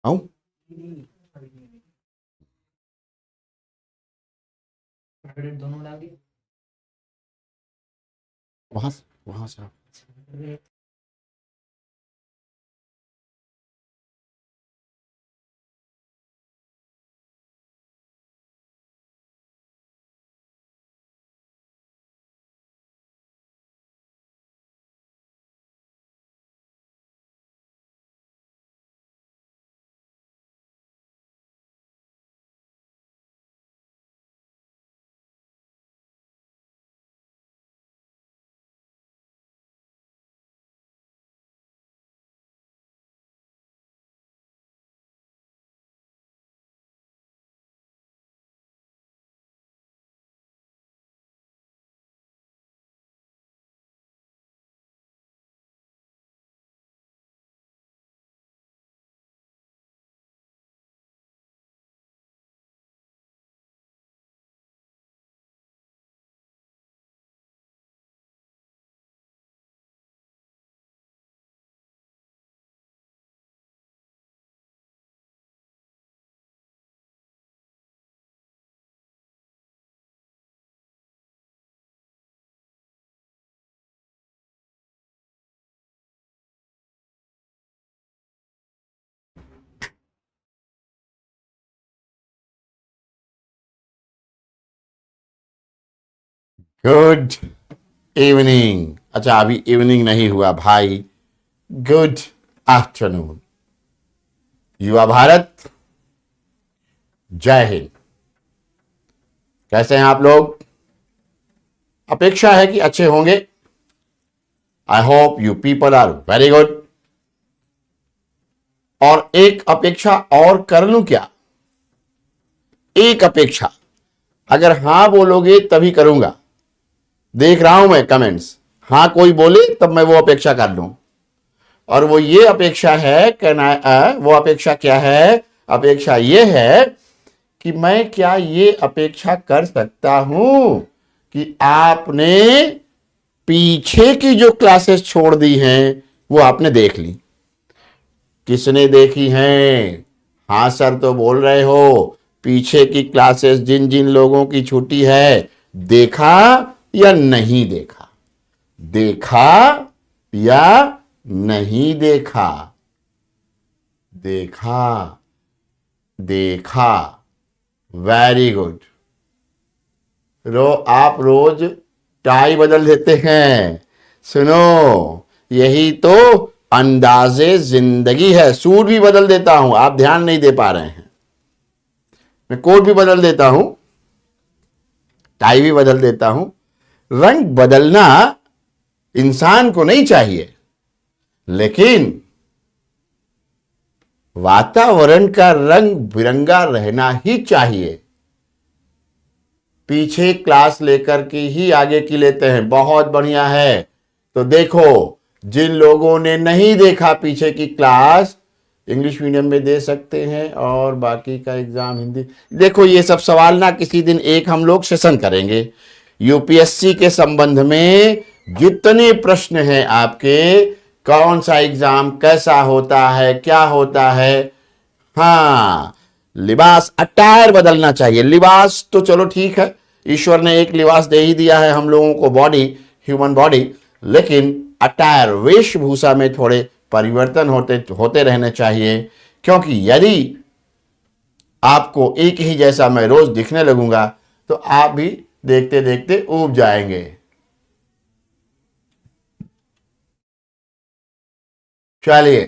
आऊं? दोनों डाल दिए। वहां से गुड इवनिंग। अच्छा, अभी इवनिंग नहीं हुआ भाई। Good afternoon. युवा भारत, जय हिंद। कैसे हैं आप लोग? अपेक्षा है कि अच्छे होंगे। I hope you people are very good. और एक अपेक्षा और कर लूं क्या? एक अपेक्षा, अगर हां बोलोगे तभी करूंगा। देख रहा हूं मैं कमेंट्स। हां कोई बोले तब मैं वो अपेक्षा कर लूं। और वो ये अपेक्षा है, वो अपेक्षा क्या है? अपेक्षा ये है कि मैं क्या ये अपेक्षा कर सकता हूं कि आपने पीछे की जो क्लासेस छोड़ दी हैं वो आपने देख ली। किसने देखी हैं? हां सर तो बोल रहे हो। पीछे की क्लासेस जिन जिन लोगों की छुट्टी है, देखा या नहीं देखा? देखा या नहीं देखा? देखा, देखा। Very good. आप रोज टाई बदल देते हैं। सुनो, यही तो अंदाजे जिंदगी है। सूट भी बदल देता हूं, आप ध्यान नहीं दे पा रहे हैं। मैं कोट भी बदल देता हूं, टाई भी बदल देता हूं। रंग बदलना इंसान को नहीं चाहिए, लेकिन वातावरण का रंग बिरंगा रहना ही चाहिए। पीछे क्लास लेकर के ही आगे की लेते हैं, बहुत बढ़िया है। तो देखो, जिन लोगों ने नहीं देखा पीछे की क्लास, इंग्लिश मीडियम में दे सकते हैं और बाकी का एग्जाम हिंदी। देखो, ये सब सवाल ना किसी दिन एक हम लोग सेशन करेंगे। यूपीएससी के संबंध में जितने प्रश्न हैं आपके, कौन सा एग्जाम कैसा होता है, क्या होता है। हाँ, लिबास, अटायर बदलना चाहिए। लिबास तो चलो ठीक है, ईश्वर ने एक लिबास दे ही दिया है हम लोगों को, बॉडी, ह्यूमन बॉडी। लेकिन अटायर, वेशभूषा में थोड़े परिवर्तन होते होते रहने चाहिए। क्योंकि यदि आपको एक ही जैसा मैं रोज दिखने लगूंगा तो आप भी देखते देखते ऊब जाएंगे। चलिए,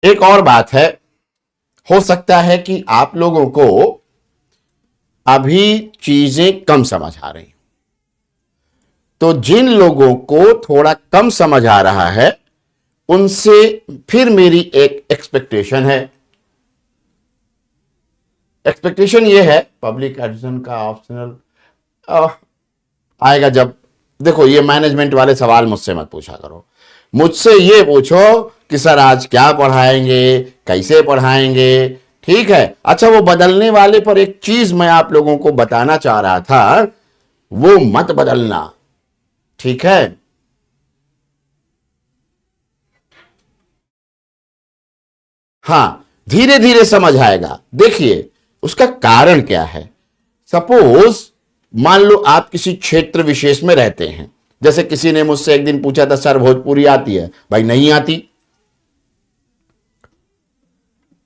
एक और बात है। हो सकता है कि आप लोगों को अभी चीजें कम समझ आ रही, तो जिन लोगों को थोड़ा कम समझ आ रहा है उनसे फिर मेरी एक एक्सपेक्टेशन है। एक्सपेक्टेशन ये है, पब्लिक एडमिशन का ऑप्शनल आएगा जब। देखो, ये मैनेजमेंट वाले सवाल मुझसे मत पूछा करो। मुझसे ये पूछो कि सर आज क्या पढ़ाएंगे, कैसे पढ़ाएंगे। ठीक है? अच्छा, वो बदलने वाले पर एक चीज मैं आप लोगों को बताना चाह रहा था, वो मत बदलना। ठीक है? हाँ, धीरे धीरे समझ आएगा। देखिए उसका कारण क्या है। सपोज मान लो आप किसी क्षेत्र विशेष में रहते हैं। जैसे किसी ने मुझसे एक दिन पूछा था, सर भोजपुरी आती है? भाई नहीं आती।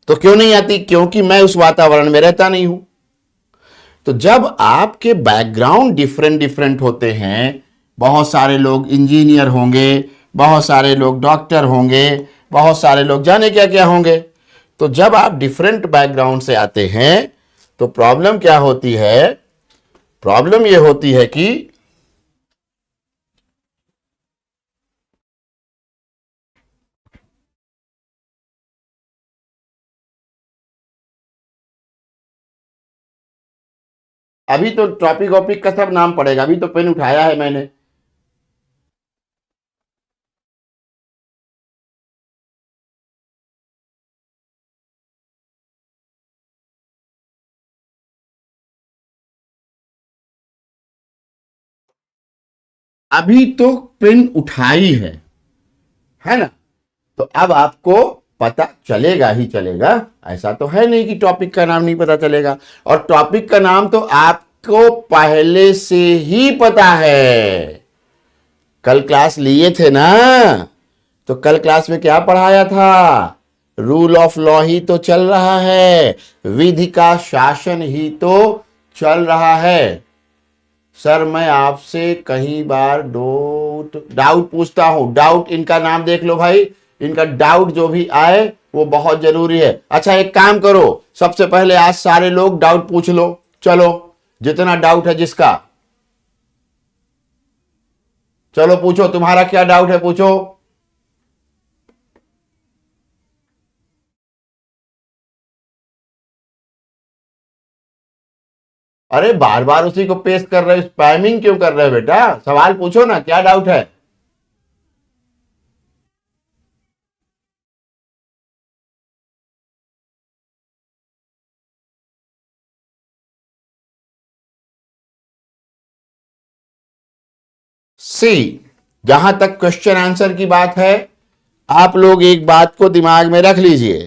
तो क्यों नहीं आती? क्योंकि मैं उस वातावरण में रहता नहीं हूं। तो जब आपके बैकग्राउंड डिफरेंट डिफरेंट होते हैं, बहुत सारे लोग इंजीनियर होंगे, बहुत सारे लोग डॉक्टर होंगे, बहुत सारे लोग जाने क्या क्या होंगे। तो जब आप डिफरेंट बैकग्राउंड से आते हैं तो प्रॉब्लम क्या होती है? प्रॉब्लम यह होती है कि अभी तो टॉपिक वॉपिक का सब नाम पड़ेगा, अभी तो पेन उठाया है मैंने। अभी तो पेन उठाई है ना? तो अब आपको पता चलेगा ही चलेगा। ऐसा तो है नहीं कि टॉपिक का नाम नहीं पता चलेगा। और टॉपिक का नाम तो आपको पहले से ही पता है। कल क्लास लिए थे ना? तो कल क्लास में क्या पढ़ाया था? रूल ऑफ लॉ ही तो चल रहा है, विधि का शासन ही तो चल रहा है। सर मैं आपसे कई बार डाउट पूछता हूं। डाउट, इनका नाम देख लो भाई। इनका डाउट जो भी आए वो बहुत जरूरी है। अच्छा एक काम करो, सबसे पहले आज सारे लोग डाउट पूछ लो। चलो जितना डाउट है जिसका, चलो पूछो, तुम्हारा क्या डाउट है पूछो। अरे बार बार उसी को पेश कर रहे हो, स्पैमिंग क्यों कर रहे हो बेटा? सवाल पूछो ना, क्या डाउट है? सी, जहां तक क्वेश्चन आंसर की बात है, आप लोग एक बात को दिमाग में रख लीजिए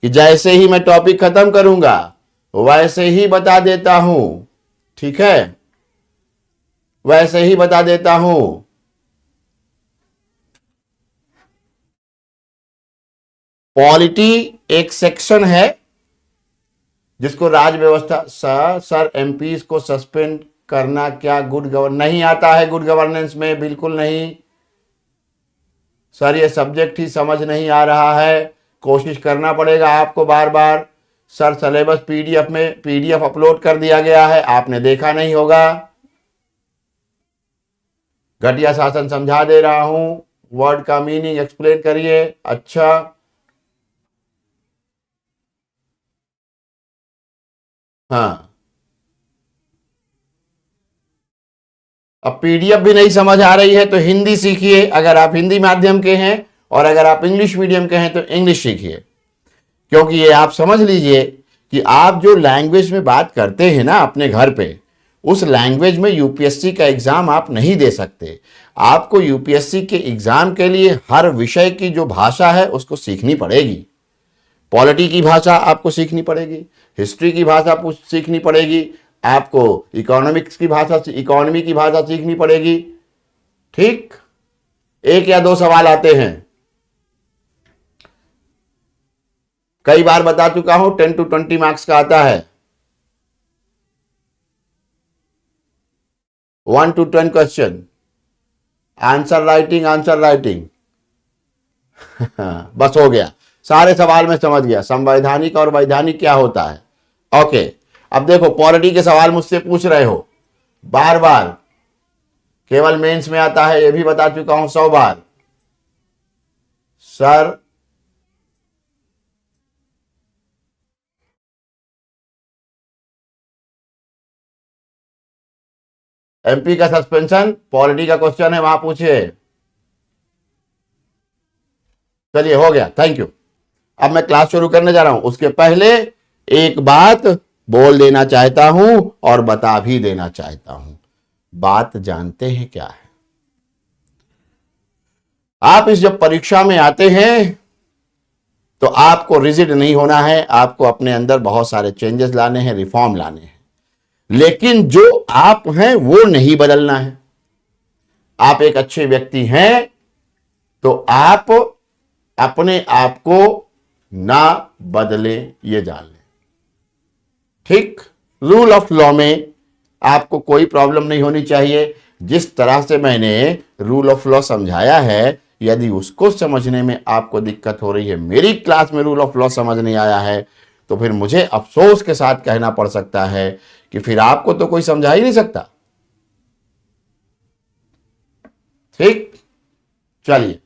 कि जैसे ही मैं टॉपिक खत्म करूंगा वैसे ही बता देता हूं। ठीक है, वैसे ही बता देता हूं। पॉलिटी एक सेक्शन है जिसको राज व्यवस्था। सर एमपी को सस्पेंड करना क्या गुड गवर्न नहीं आता है? गुड गवर्नेंस में बिल्कुल नहीं। सर ये सब्जेक्ट ही समझ नहीं आ रहा है, कोशिश करना पड़ेगा आपको बार बार। सर सिलेबस पीडीएफ में पीडीएफ अपलोड कर दिया गया है, आपने देखा नहीं होगा। घटिया शासन समझा दे रहा हूं, वर्ड का मीनिंग एक्सप्लेन करिए। अच्छा हाँ, अब पीडीएफ भी नहीं समझ आ रही है तो हिंदी सीखिए, अगर आप हिंदी माध्यम के हैं, और अगर आप इंग्लिश मीडियम के हैं तो इंग्लिश सीखिए। क्योंकि ये आप समझ लीजिए कि आप जो लैंग्वेज में बात करते हैं ना अपने घर पे, उस लैंग्वेज में यूपीएससी का एग्जाम आप नहीं दे सकते। आपको यूपीएससी के एग्जाम के लिए हर विषय की जो भाषा है उसको सीखनी पड़ेगी। पॉलिटी की भाषा आपको सीखनी पड़ेगी, हिस्ट्री की भाषा सीखनी पड़ेगी, आपको इकोनॉमिक्स की भाषा, इकोनॉमी की भाषा सीखनी पड़ेगी। ठीक, एक या दो सवाल आते हैं, कई बार बता चुका हूं, 10 to 20 मार्क्स का आता है। 1 to 10 क्वेश्चन, आंसर राइटिंग बस हो गया, सारे सवाल में समझ गया संवैधानिक और वैधानिक क्या होता है। ओके, अब देखो पॉलिटी के सवाल मुझसे पूछ रहे हो बार बार, केवल मेंस में आता है, ये भी बता चुका हूं 100 बार। सर एमपी का सस्पेंशन पॉलिटी का क्वेश्चन है, वहां पूछिए। चलिए हो गया, थैंक यू। अब मैं क्लास शुरू करने जा रहा हूं, उसके पहले एक बात बोल देना चाहता हूं और बता भी देना चाहता हूं। बात जानते हैं क्या है? आप इस जब परीक्षा में आते हैं तो आपको रिजिड नहीं होना है, आपको अपने अंदर बहुत सारे चेंजेस लाने हैं, रिफॉर्म लाने हैं, लेकिन जो आप हैं वो नहीं बदलना है। आप एक अच्छे व्यक्ति हैं तो आप अपने आप को ना बदलें, ये जान लें। ठीक, रूल ऑफ लॉ में आपको कोई प्रॉब्लम नहीं होनी चाहिए। जिस तरह से मैंने रूल ऑफ लॉ समझाया है, यदि उसको समझने में आपको दिक्कत हो रही है, मेरी क्लास में रूल ऑफ लॉ समझ नहीं आया है, तो फिर मुझे अफसोस के साथ कहना पड़ सकता है कि फिर आपको तो कोई समझा ही नहीं सकता। ठीक, चलिए,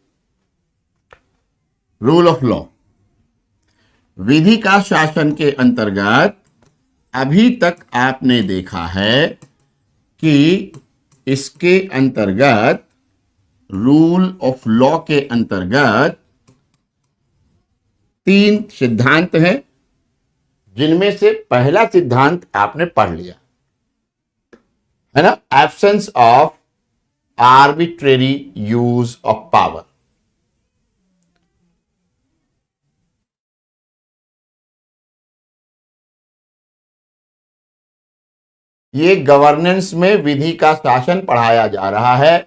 रूल ऑफ लॉ, विधि का शासन के अंतर्गत अभी तक आपने देखा है कि इसके अंतर्गत, रूल ऑफ लॉ के अंतर्गत 3 सिद्धांत हैं, जिनमें से पहला सिद्धांत आपने पढ़ लिया है ना, absence of arbitrary use of power. ये गवर्नेंस में विधि का शासन पढ़ाया जा रहा है।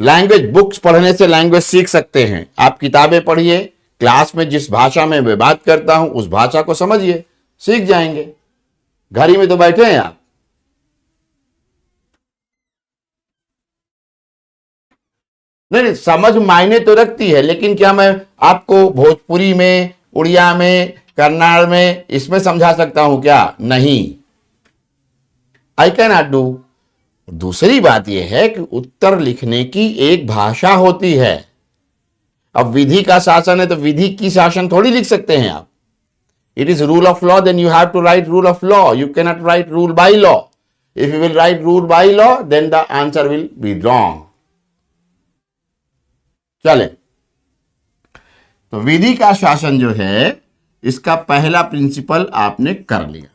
लैंग्वेज बुक्स पढ़ने से लैंग्वेज सीख सकते हैं। आप किताबें पढ़िए, क्लास में जिस भाषा में मैं बात करता हूं उस भाषा को समझिए, सीख जाएंगे। घर ही में तो बैठे हैं आप। नहीं, समझ मायने तो रखती है, लेकिन क्या मैं आपको भोजपुरी में, उड़िया में, कन्नड़ में, इसमें समझा सकता हूं क्या? नहीं, आई कैन नॉट डू। दूसरी बात यह है कि उत्तर लिखने की एक भाषा होती है। अब विधि का शासन है तो विधि की शासन थोड़ी लिख सकते हैं आप। It is rule of law, then you have to write rule of law, you can not write rule by law. If you will write rule by law, then the answer will be wrong. चले, तो विधि का शासन जो है, इसका पहला principal आपने कर लिया।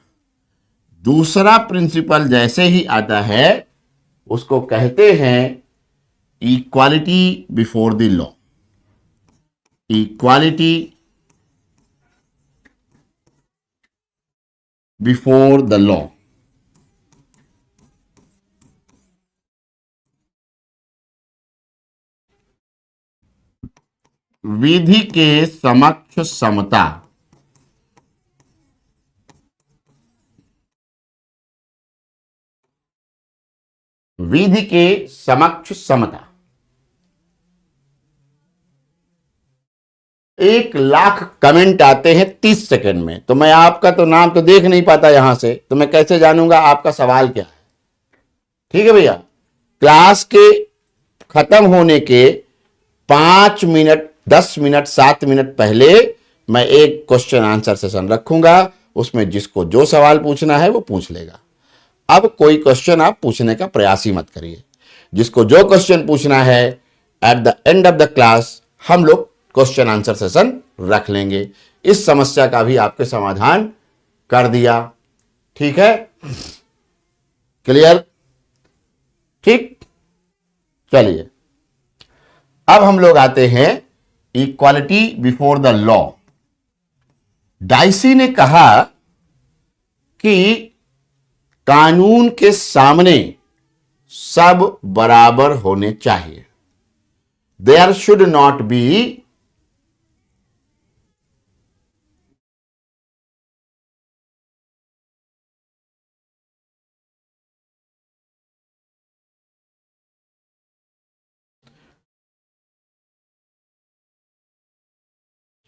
दूसरा प्रिंसिपल जैसे ही आता है उसको कहते हैं equality before the law. Equality before the law. विधि के समक्ष समता। विधि के समक्ष समता। 1,00,000 कमेंट आते हैं 30 सेकंड में, तो मैं आपका तो नाम तो देख नहीं पाता यहां से, तो मैं कैसे जानूंगा आपका सवाल क्या है? ठीक है भैया, क्लास के खत्म होने के 5 मिनट, 10 मिनट, 7 मिनट पहले मैं एक क्वेश्चन आंसर सेशन रखूंगा। उसमें जिसको जो सवाल पूछना है वो पूछ लेगा। अब कोई क्वेश्चन आप पूछने का प्रयास ही मत करिए। जिसको जो क्वेश्चन पूछना है, at the end of the class हम लोग क्वेश्चन आंसर सेशन रख लेंगे। इस समस्या का भी आपके समाधान कर दिया। ठीक है, क्लियर? ठीक, चलिए, अब हम लोग आते हैं equality before the law. Dicey ने कहा कि कानून के सामने सब बराबर होने चाहिए। देयर शुड नॉट बी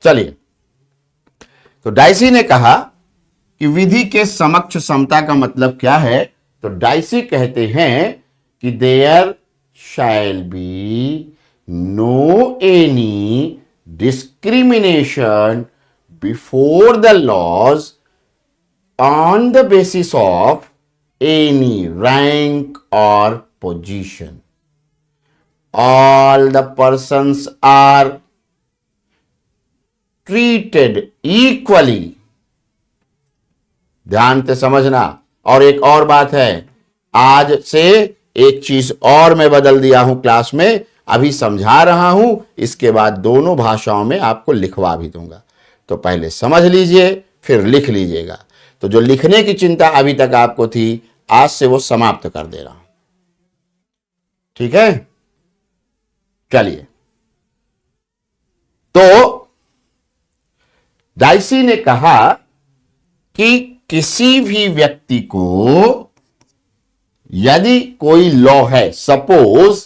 चलिए, तो डाइसी ने कहा कि विधि के समक्ष समता का मतलब क्या है? तो डाइसी कहते हैं कि there shall be no any discrimination before the laws on the basis of any rank और position. All the persons are treated equally। ध्यान से समझना। और एक और बात है, आज से एक चीज और मैं बदल दिया हूं क्लास में। अभी समझा रहा हूं, इसके बाद दोनों भाषाओं में आपको लिखवा भी दूंगा। तो पहले समझ लीजिए, फिर लिख लीजिएगा। तो जो लिखने की चिंता अभी तक आपको थी, आज से वो समाप्त कर दे रहा हूं। ठीक है, चलिए। तो डाइसी ने कहा कि किसी भी व्यक्ति को यदि कोई लॉ है, suppose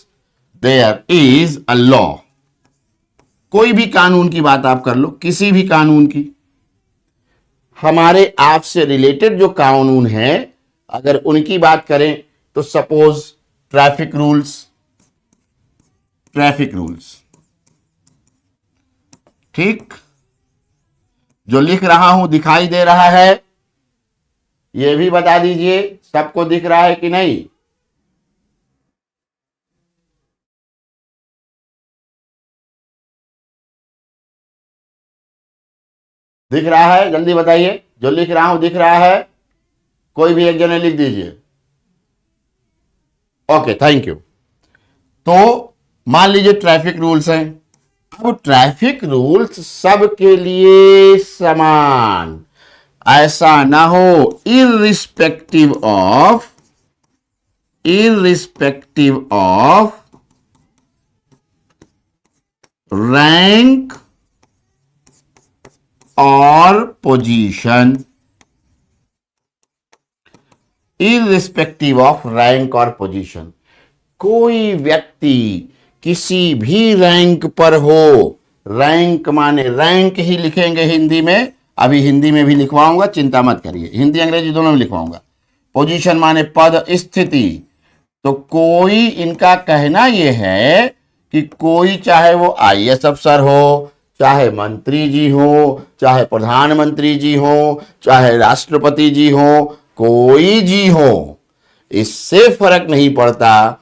there is a law, कोई भी कानून की बात आप कर लो, किसी भी कानून की, हमारे आपसे रिलेटेड जो कानून है अगर उनकी बात करें तो सपोज ट्रैफिक रूल्स, ठीक, जो लिख रहा हूं दिखाई दे रहा है, यह भी बता दीजिए सबको दिख रहा है कि नहीं। दिख रहा है, जल्दी बताइए, जो लिख रहा हूं दिख रहा है, कोई भी एक जने लिख दीजिए। Okay, thank you. तो मान लीजिए ट्रैफिक रूल्स हैं। अब ट्रैफिक रूल्स सबके लिए समान, ऐसा ना हो इररिस्पेक्टिव ऑफ रैंक और पोजीशन, इररिस्पेक्टिव ऑफ रैंक और पोजीशन। कोई व्यक्ति किसी भी रैंक पर हो, रैंक माने रैंक ही लिखेंगे हिंदी में, अभी हिंदी में भी लिखवाऊंगा, चिंता मत करिए, हिंदी अंग्रेजी दोनों में लिखवाऊंगा। पोजीशन माने पद, स्थिति। तो कोई, इनका कहना यह है कि कोई, चाहे वो आईएएस अफसर हो, चाहे मंत्री जी हो, चाहे प्रधानमंत्री जी हो, चाहे राष्ट्रपति जी हो, कोई जी हो, इससे फर्क नहीं पड़ता।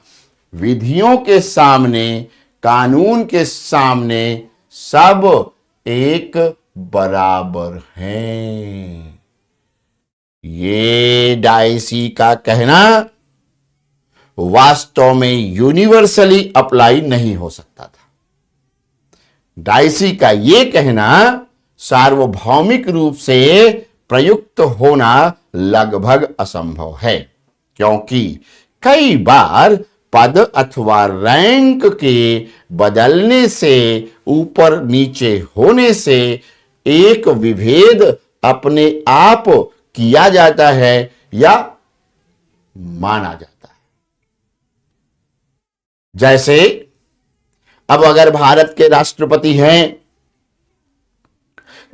विधियों के सामने, कानून के सामने सब एक बराबर हैं। ये डाइसी का कहना वास्तव में यूनिवर्सली अप्लाई नहीं हो सकता था। डाइसी का यह कहना सार्वभौमिक रूप से प्रयुक्त होना लगभग असंभव है, क्योंकि कई बार पद अथवा रैंक के बदलने से, ऊपर नीचे होने से एक विभेद अपने आप किया जाता है या माना जाता है। जैसे अब अगर भारत के राष्ट्रपति हैं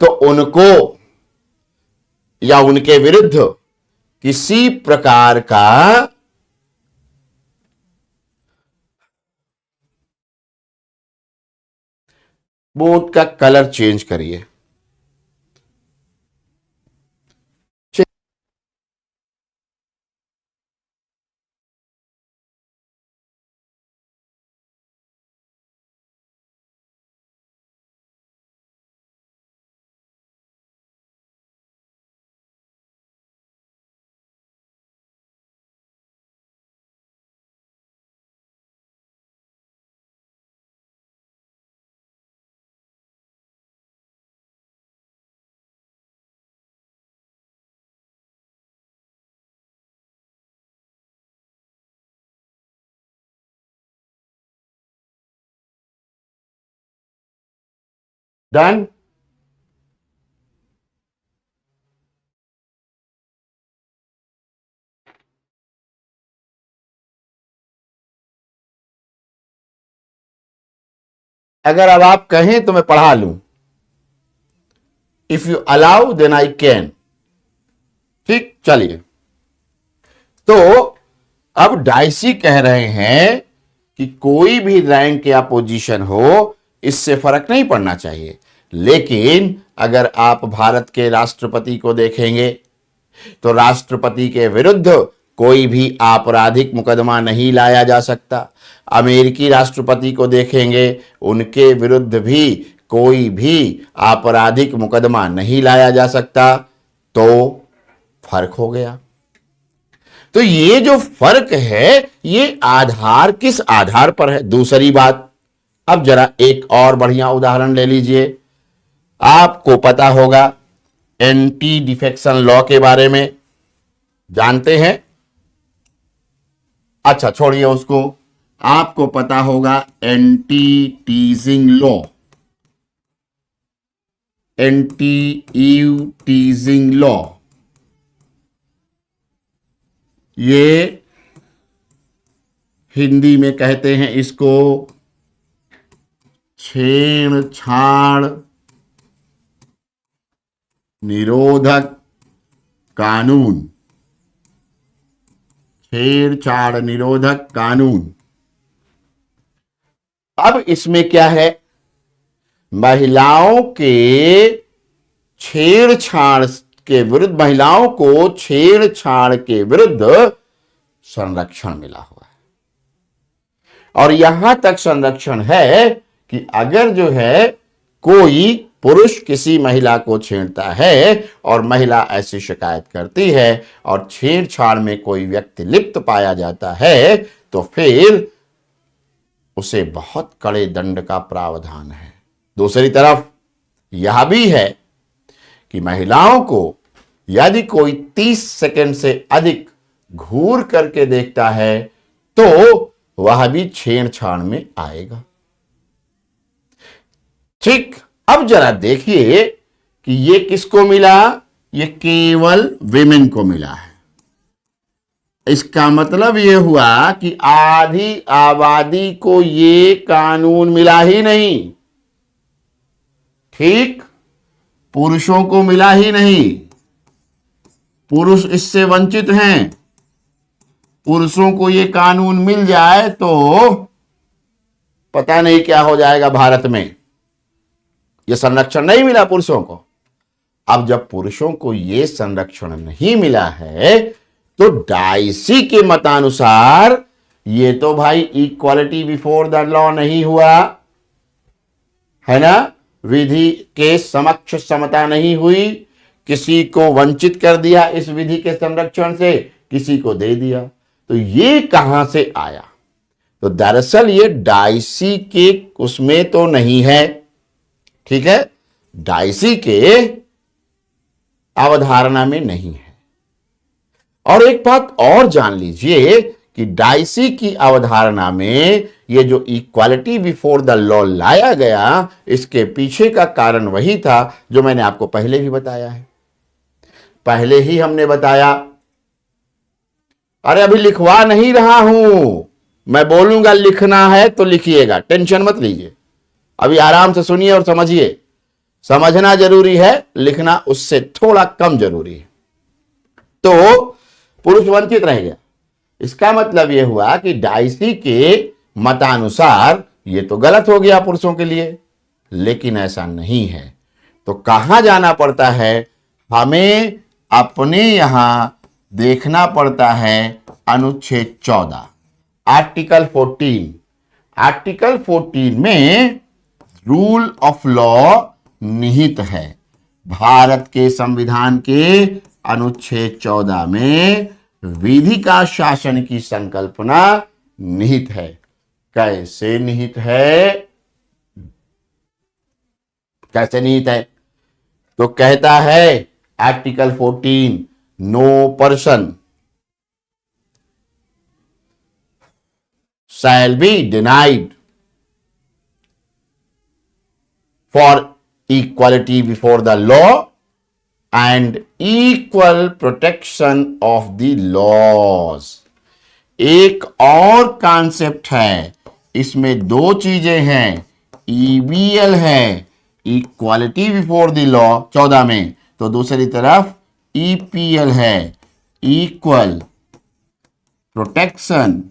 तो उनको या उनके विरुद्ध किसी प्रकार का बोर्ड का कलर चेंज करिए, डन। अगर अब आप कहें तो मैं पढ़ा लूं, if you allow then I can. ठीक, चलिए। तो अब डाइसी कह रहे हैं कि कोई भी रैंक या पोजीशन हो, इससे फर्क नहीं पड़ना चाहिए। लेकिन अगर आप भारत के राष्ट्रपति को देखेंगे तो राष्ट्रपति के विरुद्ध कोई भी आपराधिक मुकदमा नहीं लाया जा सकता। अमेरिकी राष्ट्रपति को देखेंगे, उनके विरुद्ध भी कोई भी आपराधिक मुकदमा नहीं लाया जा सकता। तो फर्क हो गया। तो ये जो फर्क है, ये आधार किस आधार पर है? दूसरी बात, अब जरा एक और बढ़िया उदाहरण ले लीजिए। आपको पता होगा एंटी डिफेक्शन लॉ के बारे में, जानते हैं? अच्छा छोड़िए उसको, आपको पता होगा anti टीजिंग law, anti eve teasing law. ये हिंदी में कहते हैं इसको छेड़छाड़ निरोधक कानून, छेड़छाड़ निरोधक कानून। अब इसमें क्या है, महिलाओं के छेड़छाड़ के विरुद्ध, महिलाओं को छेड़छाड़ के विरुद्ध संरक्षण मिला हुआ है। और यहां तक संरक्षण है कि अगर जो है कोई पुरुष किसी महिला को छेड़ता है और महिला ऐसी शिकायत करती है और छेड़छाड़ में कोई व्यक्ति लिप्त पाया जाता है, तो फिर उसे बहुत कड़े दंड का प्रावधान है। दूसरी तरफ यह भी है कि महिलाओं को यदि कोई 30 सेकंड से अधिक घूर करके देखता है तो वह भी छेड़छाड़ में आएगा। ठीक, अब जरा देखिए कि ये किसको मिला, ये केवल विमेन को मिला है। इसका मतलब यह हुआ कि आधी आबादी को ये कानून मिला ही नहीं। ठीक, पुरुषों को मिला ही नहीं, पुरुष इससे वंचित हैं। पुरुषों को ये कानून मिल जाए तो पता नहीं क्या हो जाएगा भारत में। ये संरक्षण नहीं मिला पुरुषों को। अब जब पुरुषों को ये संरक्षण नहीं मिला है तो डाइसी के मतानुसार ये तो भाई इक्वालिटी बिफोर द लॉ नहीं हुआ है ना, विधि के समक्ष समता नहीं हुई, किसी को वंचित कर दिया इस विधि के संरक्षण से, किसी को दे दिया। तो ये कहां से आया? तो दरअसल ये डाइसी के उसमें तो नहीं है, ठीक है, डाइसी के अवधारणा में नहीं है। और एक बात और जान लीजिए कि डाइसी की अवधारणा में ये जो इक्वालिटी बिफोर द लॉ लाया गया, इसके पीछे का कारण वही था जो मैंने आपको पहले भी बताया है। पहले ही हमने बताया, अरे अभी लिखवा नहीं रहा हूं, मैं बोलूंगा लिखना है तो लिखिएगा, टेंशन मत लीजिए, अभी आराम से सुनिए और समझिए। समझना जरूरी है, लिखना उससे थोड़ा कम जरूरी है। तो पुरुष वंचित रह गया, इसका मतलब यह हुआ कि डाइसी के मतानुसार यह तो गलत हो गया पुरुषों के लिए, लेकिन ऐसा नहीं है। तो कहां जाना पड़ता है, हमें अपने यहां देखना पड़ता है अनुच्छेद 14, आर्टिकल 14। आर्टिकल 14 में रूल ऑफ लॉ निहित है। भारत के संविधान के अनुच्छेद 14 में विधि का शासन की संकल्पना निहित है। कैसे निहित है? कैसे निहित है? तो कहता है article 14, no person shall be denied for equality before the law and equal protection of the laws। एक और कॉन्सेप्ट है, इसमें दो चीजें हैं, ईबीएल है, इक्वालिटी बिफोर द लॉ 14 में, तो दूसरी तरफ ईपीएल है, equal protection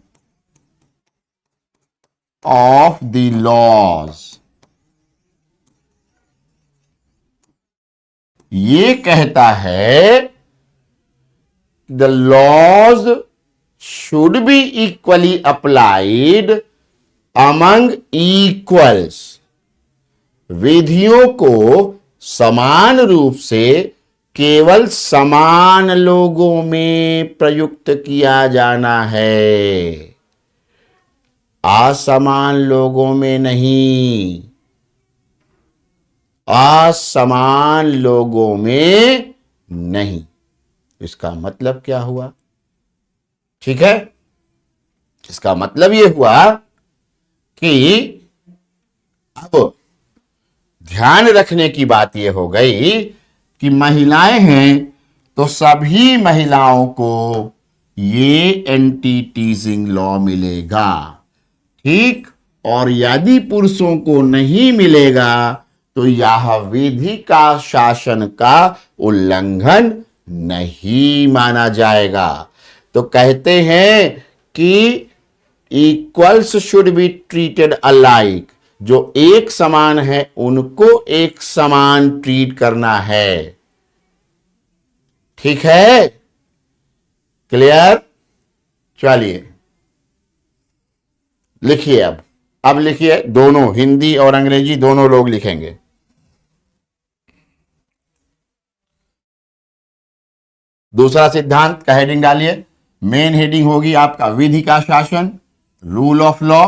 of the laws. ये कहता है the laws should be equally applied among equals. विधियों को समान रूप से केवल समान लोगों में प्रयुक्त किया जाना है। असमान लोगों में नहीं, असमान लोगों में नहीं। इसका मतलब क्या हुआ? ठीक है, इसका मतलब यह हुआ कि अब ध्यान रखने की बात यह हो गई कि महिलाएं हैं तो सभी महिलाओं को ये एंटी टीजिंग लॉ मिलेगा, ठीक। और यदि पुरुषों को नहीं मिलेगा तो यह विधि का शासन का उल्लंघन नहीं माना जाएगा। तो कहते हैं कि equals should be treated alike, जो एक समान है उनको एक समान ट्रीट करना है। ठीक है, क्लियर? चलिए लिखिए। अब लिखिए, दोनों हिंदी और अंग्रेजी दोनों लोग लिखेंगे। दूसरा सिद्धांत का हेडिंग डालिए। मेन हेडिंग होगी आपका विधि का शासन, रूल ऑफ लॉ,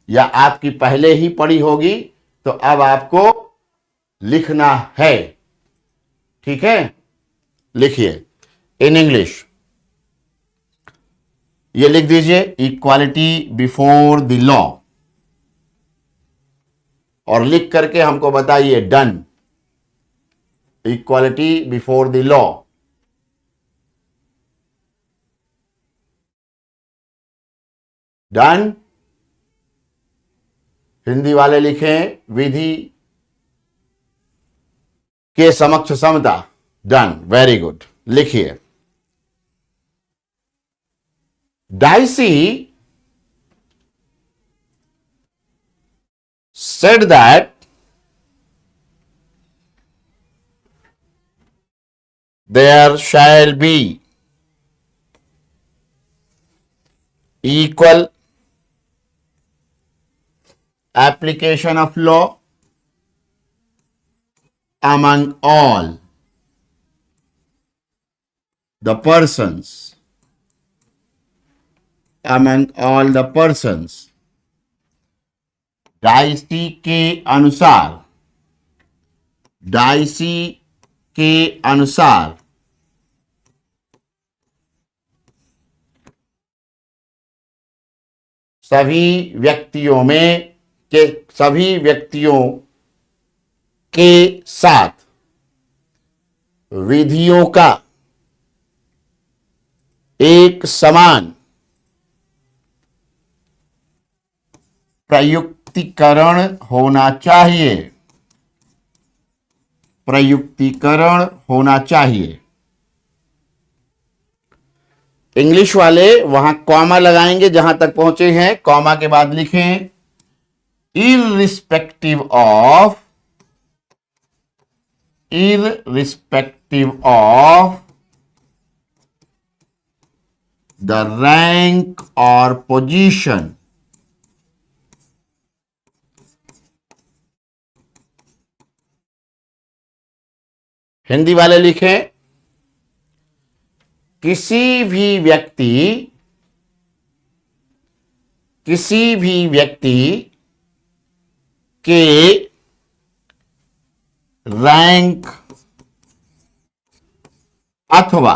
या आपकी पहले ही पढ़ी होगी तो अब आपको लिखना है। ठीक है, लिखिए इन इंग्लिश। ये लिख दीजिए, इक्वालिटी बिफोर द लॉ, और लिख करके हमको बताइए done. Equality before the law. Done. Hindi वाले लिखें विधि के समक्ष समता। Done, very good. लिखिए, Dicey said that there shall be equal application of law among all the persons, among all the persons। Dicey के अनुसार, डाइसी के अनुसार सभी व्यक्तियों में के सभी व्यक्तियों के साथ विधियों का एक समान प्रयुक्तिकरण होना चाहिए, प्रयुक्तिकरण होना चाहिए। इंग्लिश वाले वहां कॉमा लगाएंगे, जहां तक पहुंचे हैं कॉमा के बाद लिखें irrespective of the rank or position। Hindi वाले लिखें किसी भी व्यक्ति के रैंक अथवा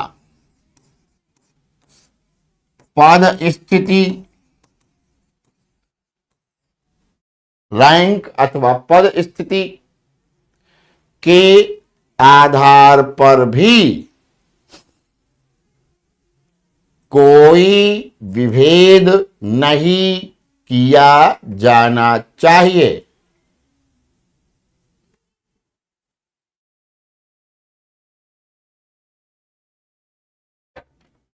पद स्थिति, रैंक अथवा पद स्थिति के आधार पर भी कोई विभेद नहीं किया जाना चाहिए।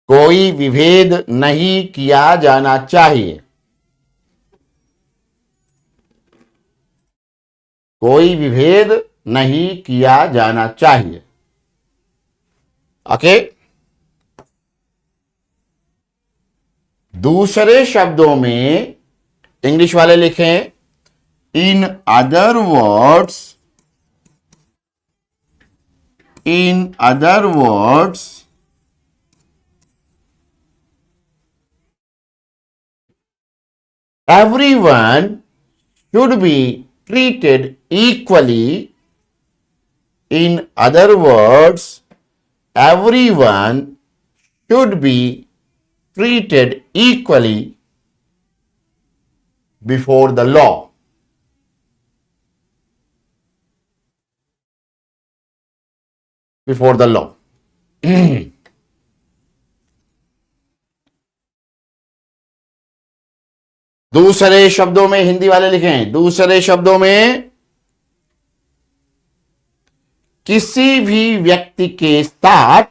कोई विभेद नहीं किया जाना चाहिए। कोई विभेद नहीं किया जाना चाहिए। ओके। दूसरे शब्दों में इंग्लिश वाले लिखें इन other words everyone should be treated equally. In other words, everyone should be treated equally before the law. Before the law. दूसरे शब्दों में हिंदी वाले लिखें, दूसरे शब्दों में किसी भी व्यक्ति के साथ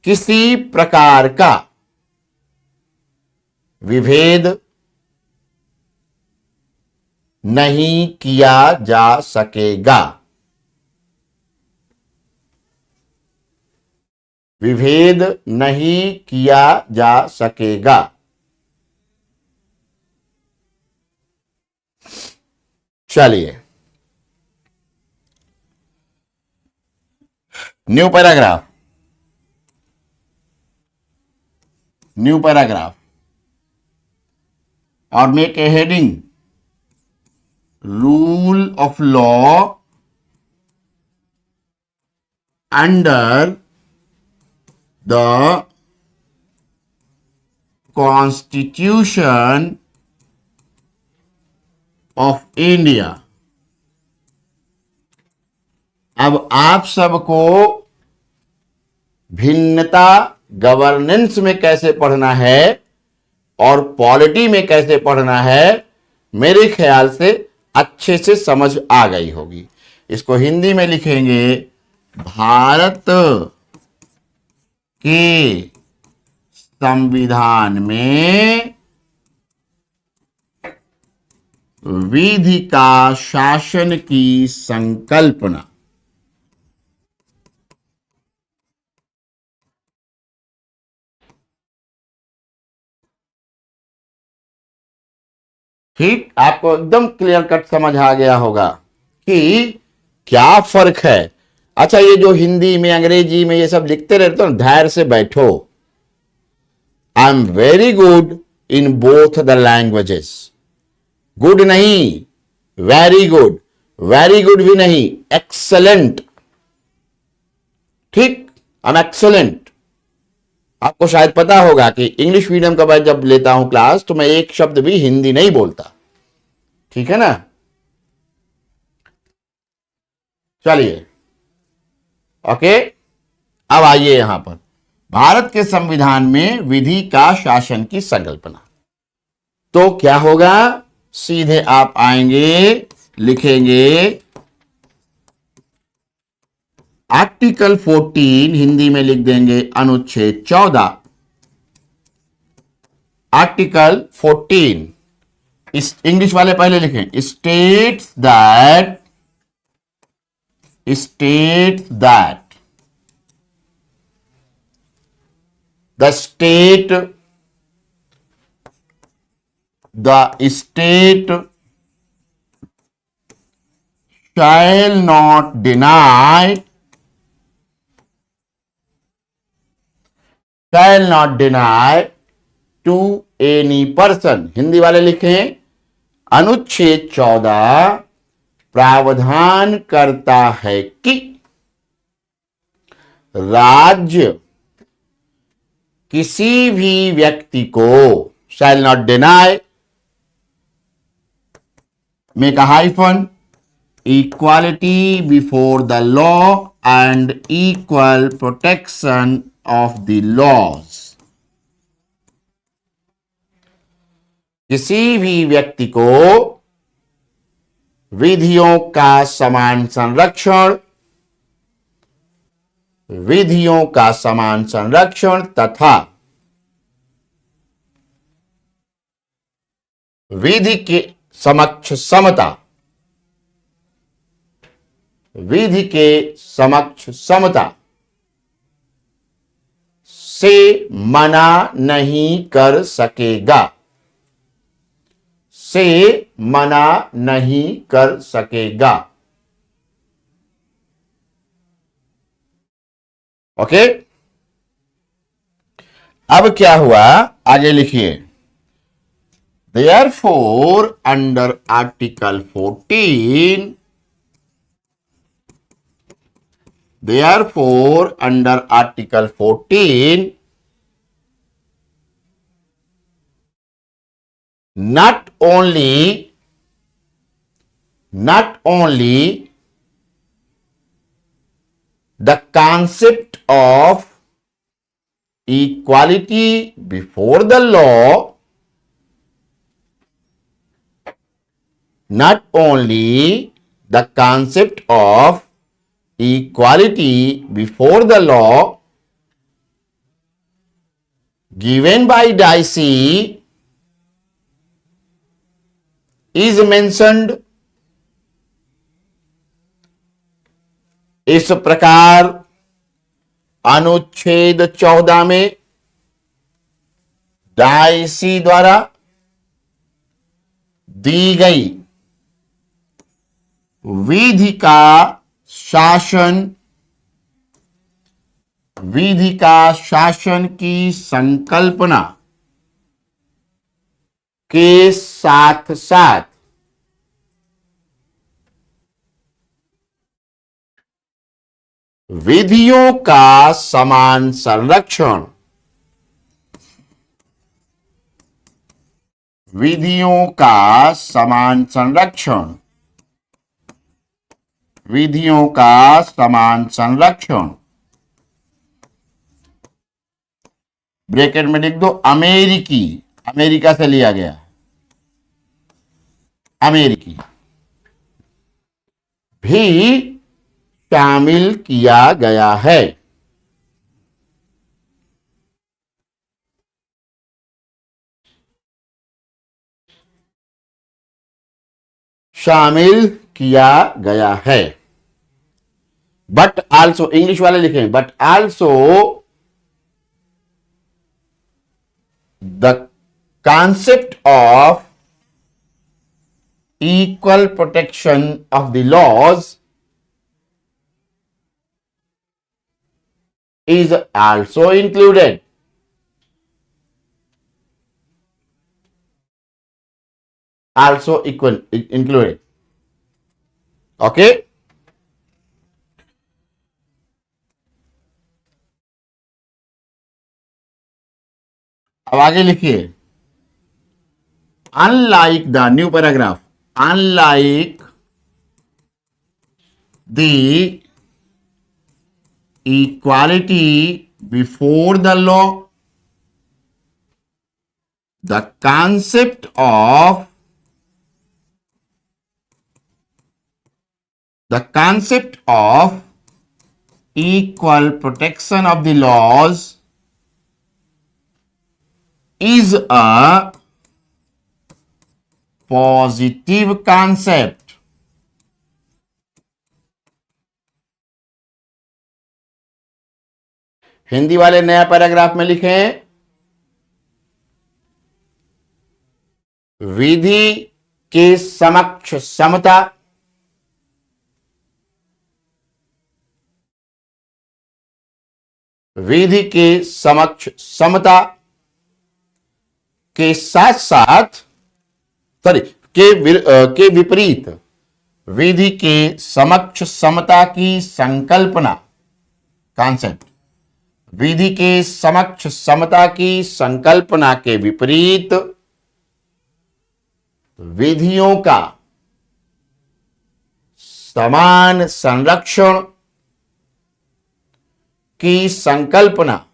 किसी प्रकार का विभेद नहीं किया जा सकेगा। विभेद नहीं किया जा सकेगा। चलिए, न्यू पैराग्राफ, न्यू पैराग्राफ और make a heading, rule of law under the constitution of India. अब आप सबको भिन्नता गवर्नेंस में कैसे पढ़ना है और पॉलिटी में कैसे पढ़ना है, मेरे ख्याल से अच्छे से समझ आ गई होगी। इसको हिंदी में लिखेंगे, भारत के संविधान में विधि का शासन की संकल्पना। ठीक, आपको एकदम क्लियर कट समझ आ गया होगा कि क्या फर्क है। अच्छा, ये जो हिंदी में अंग्रेजी में ये सब लिखते रहते हो, धैर्य से बैठो। I am very good in both the languages. Good नहीं, वेरी गुड, वेरी गुड भी नहीं, एक्सेलेंट। ठीक, आई एम एक्सेलेंट। आपको शायद पता होगा कि इंग्लिश मीडियम का मैं जब लेता हूं क्लास तो मैं एक शब्द भी हिंदी नहीं बोलता। ठीक है ना। चलिए, ओके, अब आइए यहां पर, भारत के संविधान में विधि का शासन की संकल्पना। तो क्या होगा, सीधे आप आएंगे, लिखेंगे आर्टिकल 14, हिंदी में लिख देंगे अनुच्छेद 14। आर्टिकल 14, इस इंग्लिश वाले पहले लिखें, states that the state shall not deny to any person। Hindi वाले लिखें, अनुच्छेद 14 प्रावधान करता है कि राज्य किसी भी व्यक्ति को, shall not deny, make a hyphen, equality before the law and equal protection of the laws। किसी भी व्यक्ति को विधियों का समान संरक्षण तथा विधि के समक्ष समता से मना नहीं कर सकेगा। ओके, अब क्या हुआ, आगे लिखिए, Therefore, under Article 14, not only the concept of equality before the law, not only the concept of equality before the law given by Dicey is mentioned. इस प्रकार अनुच्छेद 14 में डाइसी द्वारा दी गई विधि का शासन की संकल्पना के साथ साथ विधियों का समान संरक्षण, ब्रैकेट में लिख दो अमेरिका से लिया गया, अमेरिकी भी शामिल किया गया है। बट आल्सो, इंग्लिश वाले लिखें, but also the concept of equal protection of the laws is also included. Included. Okay. अब आगे लिखिए, unlike the new paragraph, unlike the equality before the law, the concept of equal protection of the laws is a positive concept. Hindi वाले नया paragraph में लिखें, विधि के समक्ष समता, विधि के समक्ष समता के साथ साथ के विपरीत विधि के समक्ष समता की संकल्पना, कॉन्सेप्ट, विधि के समक्ष समता की संकल्पना के विपरीत विधियों का समान संरक्षण की संकल्पना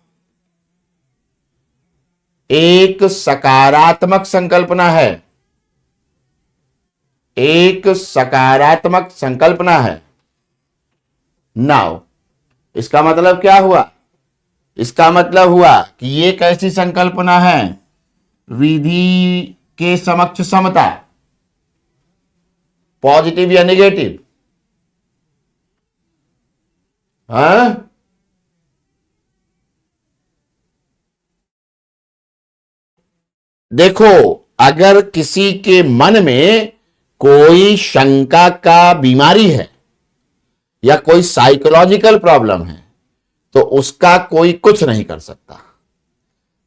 एक सकारात्मक संकल्पना है, नाउ इसका मतलब क्या हुआ? इसका मतलब हुआ कि ये कैसी संकल्पना है? विधि के समक्ष समता, पॉजिटिव या नेगेटिव? हाँ, देखो, अगर किसी के मन में कोई शंका का बीमारी है या कोई साइकोलॉजिकल प्रॉब्लम है तो उसका कोई कुछ नहीं कर सकता।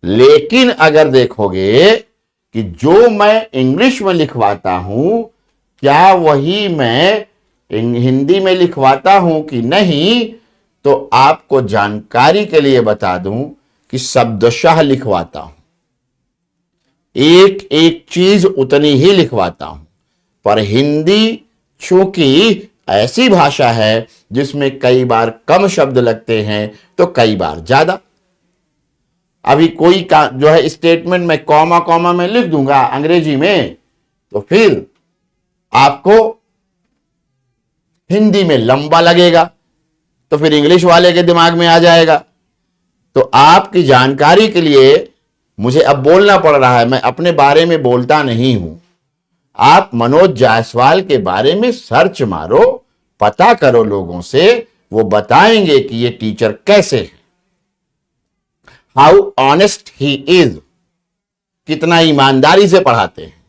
लेकिन अगर देखोगे कि जो मैं इंग्लिश में लिखवाता हूं क्या वही मैं हिंदी में लिखवाता हूं कि नहीं, तो आपको जानकारी के लिए बता दूं कि शब्दशः लिखवाता हूं, एक एक चीज उतनी ही लिखवाता हूं। पर हिंदी चूंकि ऐसी भाषा है जिसमें कई बार कम शब्द लगते हैं तो कई बार ज्यादा। अभी कोई का जो है स्टेटमेंट में कॉमा कॉमा में लिख दूंगा अंग्रेजी में, तो फिर आपको हिंदी में लंबा लगेगा, तो फिर इंग्लिश वाले के दिमाग में आ जाएगा। तो आपकी जानकारी के लिए मुझे अब बोलना पड़ रहा है, मैं अपने बारे में बोलता नहीं हूं। आप मनोज जायसवाल के बारे में सर्च मारो, पता करो लोगों से, वो बताएंगे कि ये टीचर कैसे है, हाउ ऑनेस्ट ही इज, कितना ईमानदारी से पढ़ाते हैं।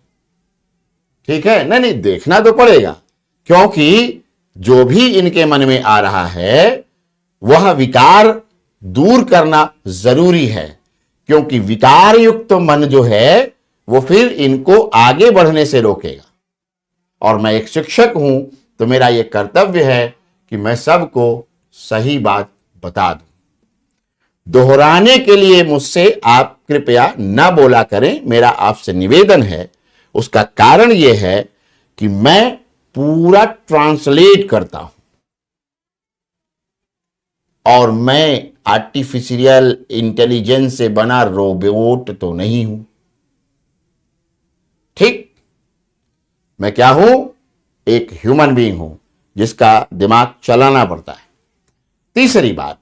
ठीक है, नहीं नहीं देखना तो पड़ेगा, क्योंकि जो भी इनके मन में आ रहा है वह विकार दूर करना जरूरी है, क्योंकि विकार युक्त मन जो है वो फिर इनको आगे बढ़ने से रोकेगा। और मैं एक शिक्षक हूं तो मेरा यह कर्तव्य है कि मैं सबको सही बात बता दूं। दोहराने के लिए मुझसे आप कृपया न बोला करें, मेरा आपसे निवेदन है। उसका कारण यह है कि मैं पूरा ट्रांसलेट करता हूं और मैं आर्टिफिशियल इंटेलिजेंस से बना रोबोट तो नहीं हूं। ठीक, मैं क्या हूं? एक ह्यूमन बीइंग हूं जिसका दिमाग चलाना पड़ता है। तीसरी बात,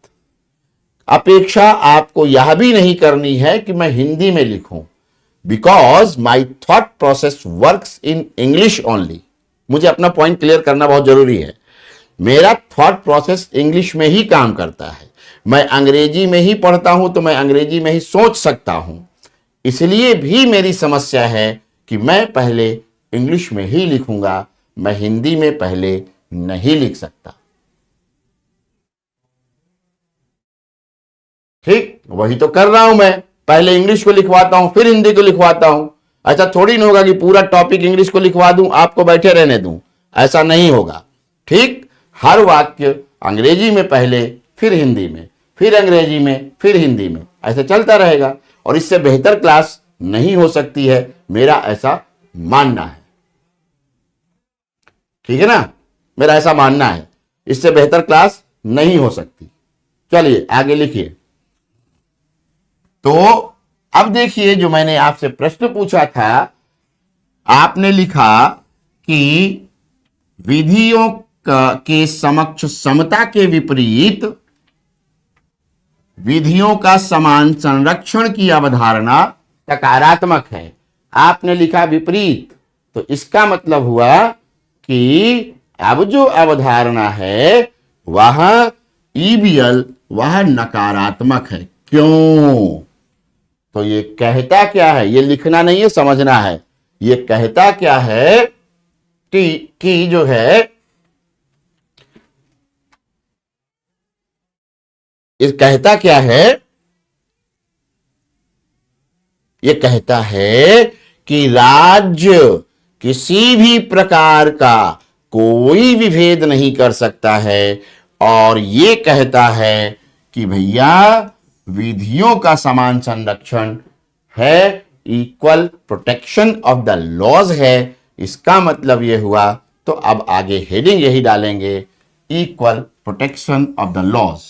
अपेक्षा आपको यह भी नहीं करनी है कि मैं हिंदी में लिखूं, because my thought process works in English only. मुझे अपना पॉइंट क्लियर करना बहुत जरूरी है। मेरा थॉट प्रोसेस इंग्लिश में ही काम करता है। मैं अंग्रेजी में ही पढ़ता हूं तो मैं अंग्रेजी में ही सोच सकता हूं। इसलिए भी मेरी समस्या है कि मैं पहले इंग्लिश में ही लिखूंगा, मैं हिंदी में पहले नहीं लिख सकता। ठीक, वही तो कर रहा हूं मैं, पहले इंग्लिश को लिखवाता हूं फिर हिंदी को लिखवाता हूं। ऐसा थोड़ी नहीं होगा कि पूरा टॉपिक इंग्लिश को लिखवा दूं, आपको बैठे रहने दूं, ऐसा नहीं होगा। ठीक, हर वाक्य अंग्रेजी में पहले फिर हिंदी में, फिर अंग्रेजी में फिर हिंदी में, ऐसे चलता रहेगा। और इससे बेहतर क्लास नहीं हो सकती है, मेरा ऐसा मानना है। ठीक है ना, मेरा ऐसा मानना है, इससे बेहतर क्लास नहीं हो सकती। चलिए आगे लिखिए। तो अब देखिए, जो मैंने आपसे प्रश्न पूछा था, आपने लिखा कि विधियों के समक्ष समता के विपरीत विधियों का समान संरक्षण की अवधारणा सकारात्मक है। आपने लिखा विपरीत, तो इसका मतलब हुआ कि अब जो अवधारणा है वह ईबीएल, वह नकारात्मक है। क्यों? तो ये कहता क्या है, ये लिखना नहीं है, समझना है। ये कहता क्या है कि जो है, ये कहता क्या है, ये कहता है कि राज्य किसी भी प्रकार का कोई विभेद नहीं कर सकता है, और ये कहता है कि भैया विधियों का समान संरक्षण है, equal protection of the laws है। इसका मतलब यह हुआ, तो अब आगे हेडिंग यही डालेंगे, equal protection of the laws,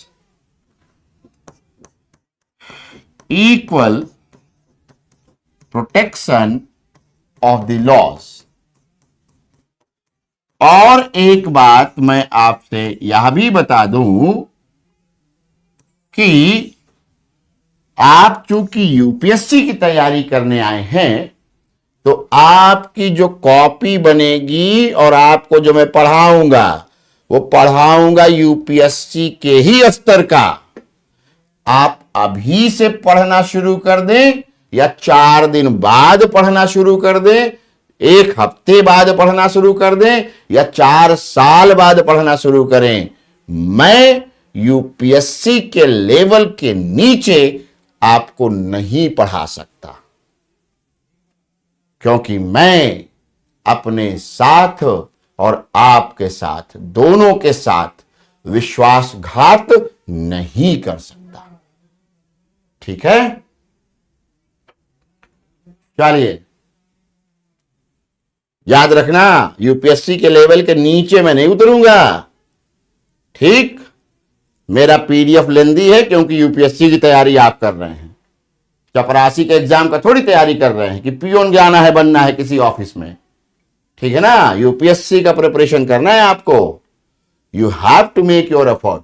equal protection of the laws. और एक बात मैं आपसे यह भी बता दूं कि आप चूंकि यूपीएससी की तैयारी करने आए हैं, तो आपकी जो कॉपी बनेगी और आपको जो मैं पढ़ाऊंगा, वो पढ़ाऊंगा यूपीएससी के ही स्तर का। आप अभी से पढ़ना शुरू कर दें या 4 दिन बाद पढ़ना शुरू कर दें, 1 हफ्ते बाद पढ़ना शुरू कर दें या 4 साल बाद पढ़ना शुरू करें, मैं यूपीएससी के लेवल के नीचे आपको नहीं पढ़ा सकता। क्योंकि मैं अपने साथ और आपके साथ, दोनों के साथ विश्वासघात नहीं कर सकता। ठीक है, चलिए याद रखना, यूपीएससी के लेवल के नीचे मैं नहीं उतरूंगा। ठीक, मेरा पीडीएफ लेंदी है क्योंकि यूपीएससी की तैयारी आप कर रहे हैं, चपरासी के एग्जाम का थोड़ी तैयारी कर रहे हैं कि पियोन जाना है, बनना है किसी ऑफिस में। ठीक है ना, यूपीएससी का प्रिपरेशन करना है आपको। You have to make your effort.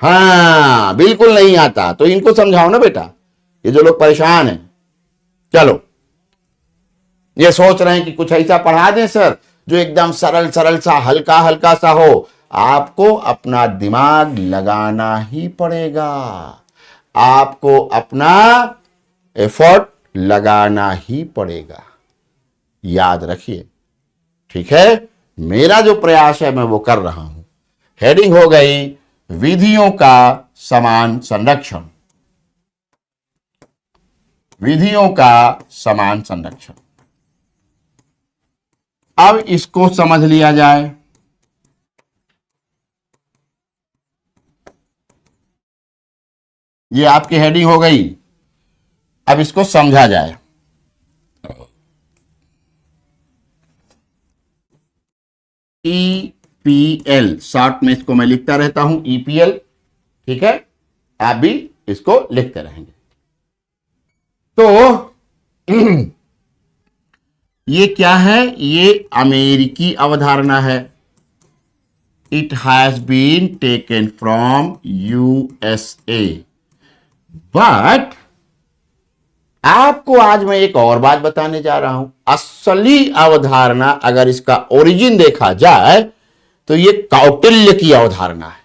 हाँ, बिल्कुल नहीं आता तो इनको समझाओ ना बेटा, ये जो लोग परेशान हैं। चलो, ये सोच रहे हैं कि कुछ ऐसा पढ़ा दें सर जो एकदम सरल सरल सा, हल्का हल्का सा हो। आपको अपना दिमाग लगाना ही पड़ेगा, आपको अपना एफर्ट लगाना ही पड़ेगा, याद रखिए। ठीक है, मेरा जो प्रयास है मैं वो कर रहा हूं। हेडिंग हो गई विधियों का समान संरक्षण, विधियों का समान संरक्षण। अब इसको समझ लिया जाए। ये आपकी हेडिंग हो गई, अब इसको समझा जाए। ईपीएल, शॉर्ट में इसको मैं लिखता रहता हूं, ईपीएल। ठीक है, आप भी इसको लिखते रहेंगे। तो ये क्या है? ये अमेरिकी अवधारणा है। It has been taken from USA, but आपको आज मैं एक और बात बताने जा रहा हूं। असली अवधारणा अगर इसका ओरिजिन देखा जाए तो ये कौटिल्य की अवधारणा है।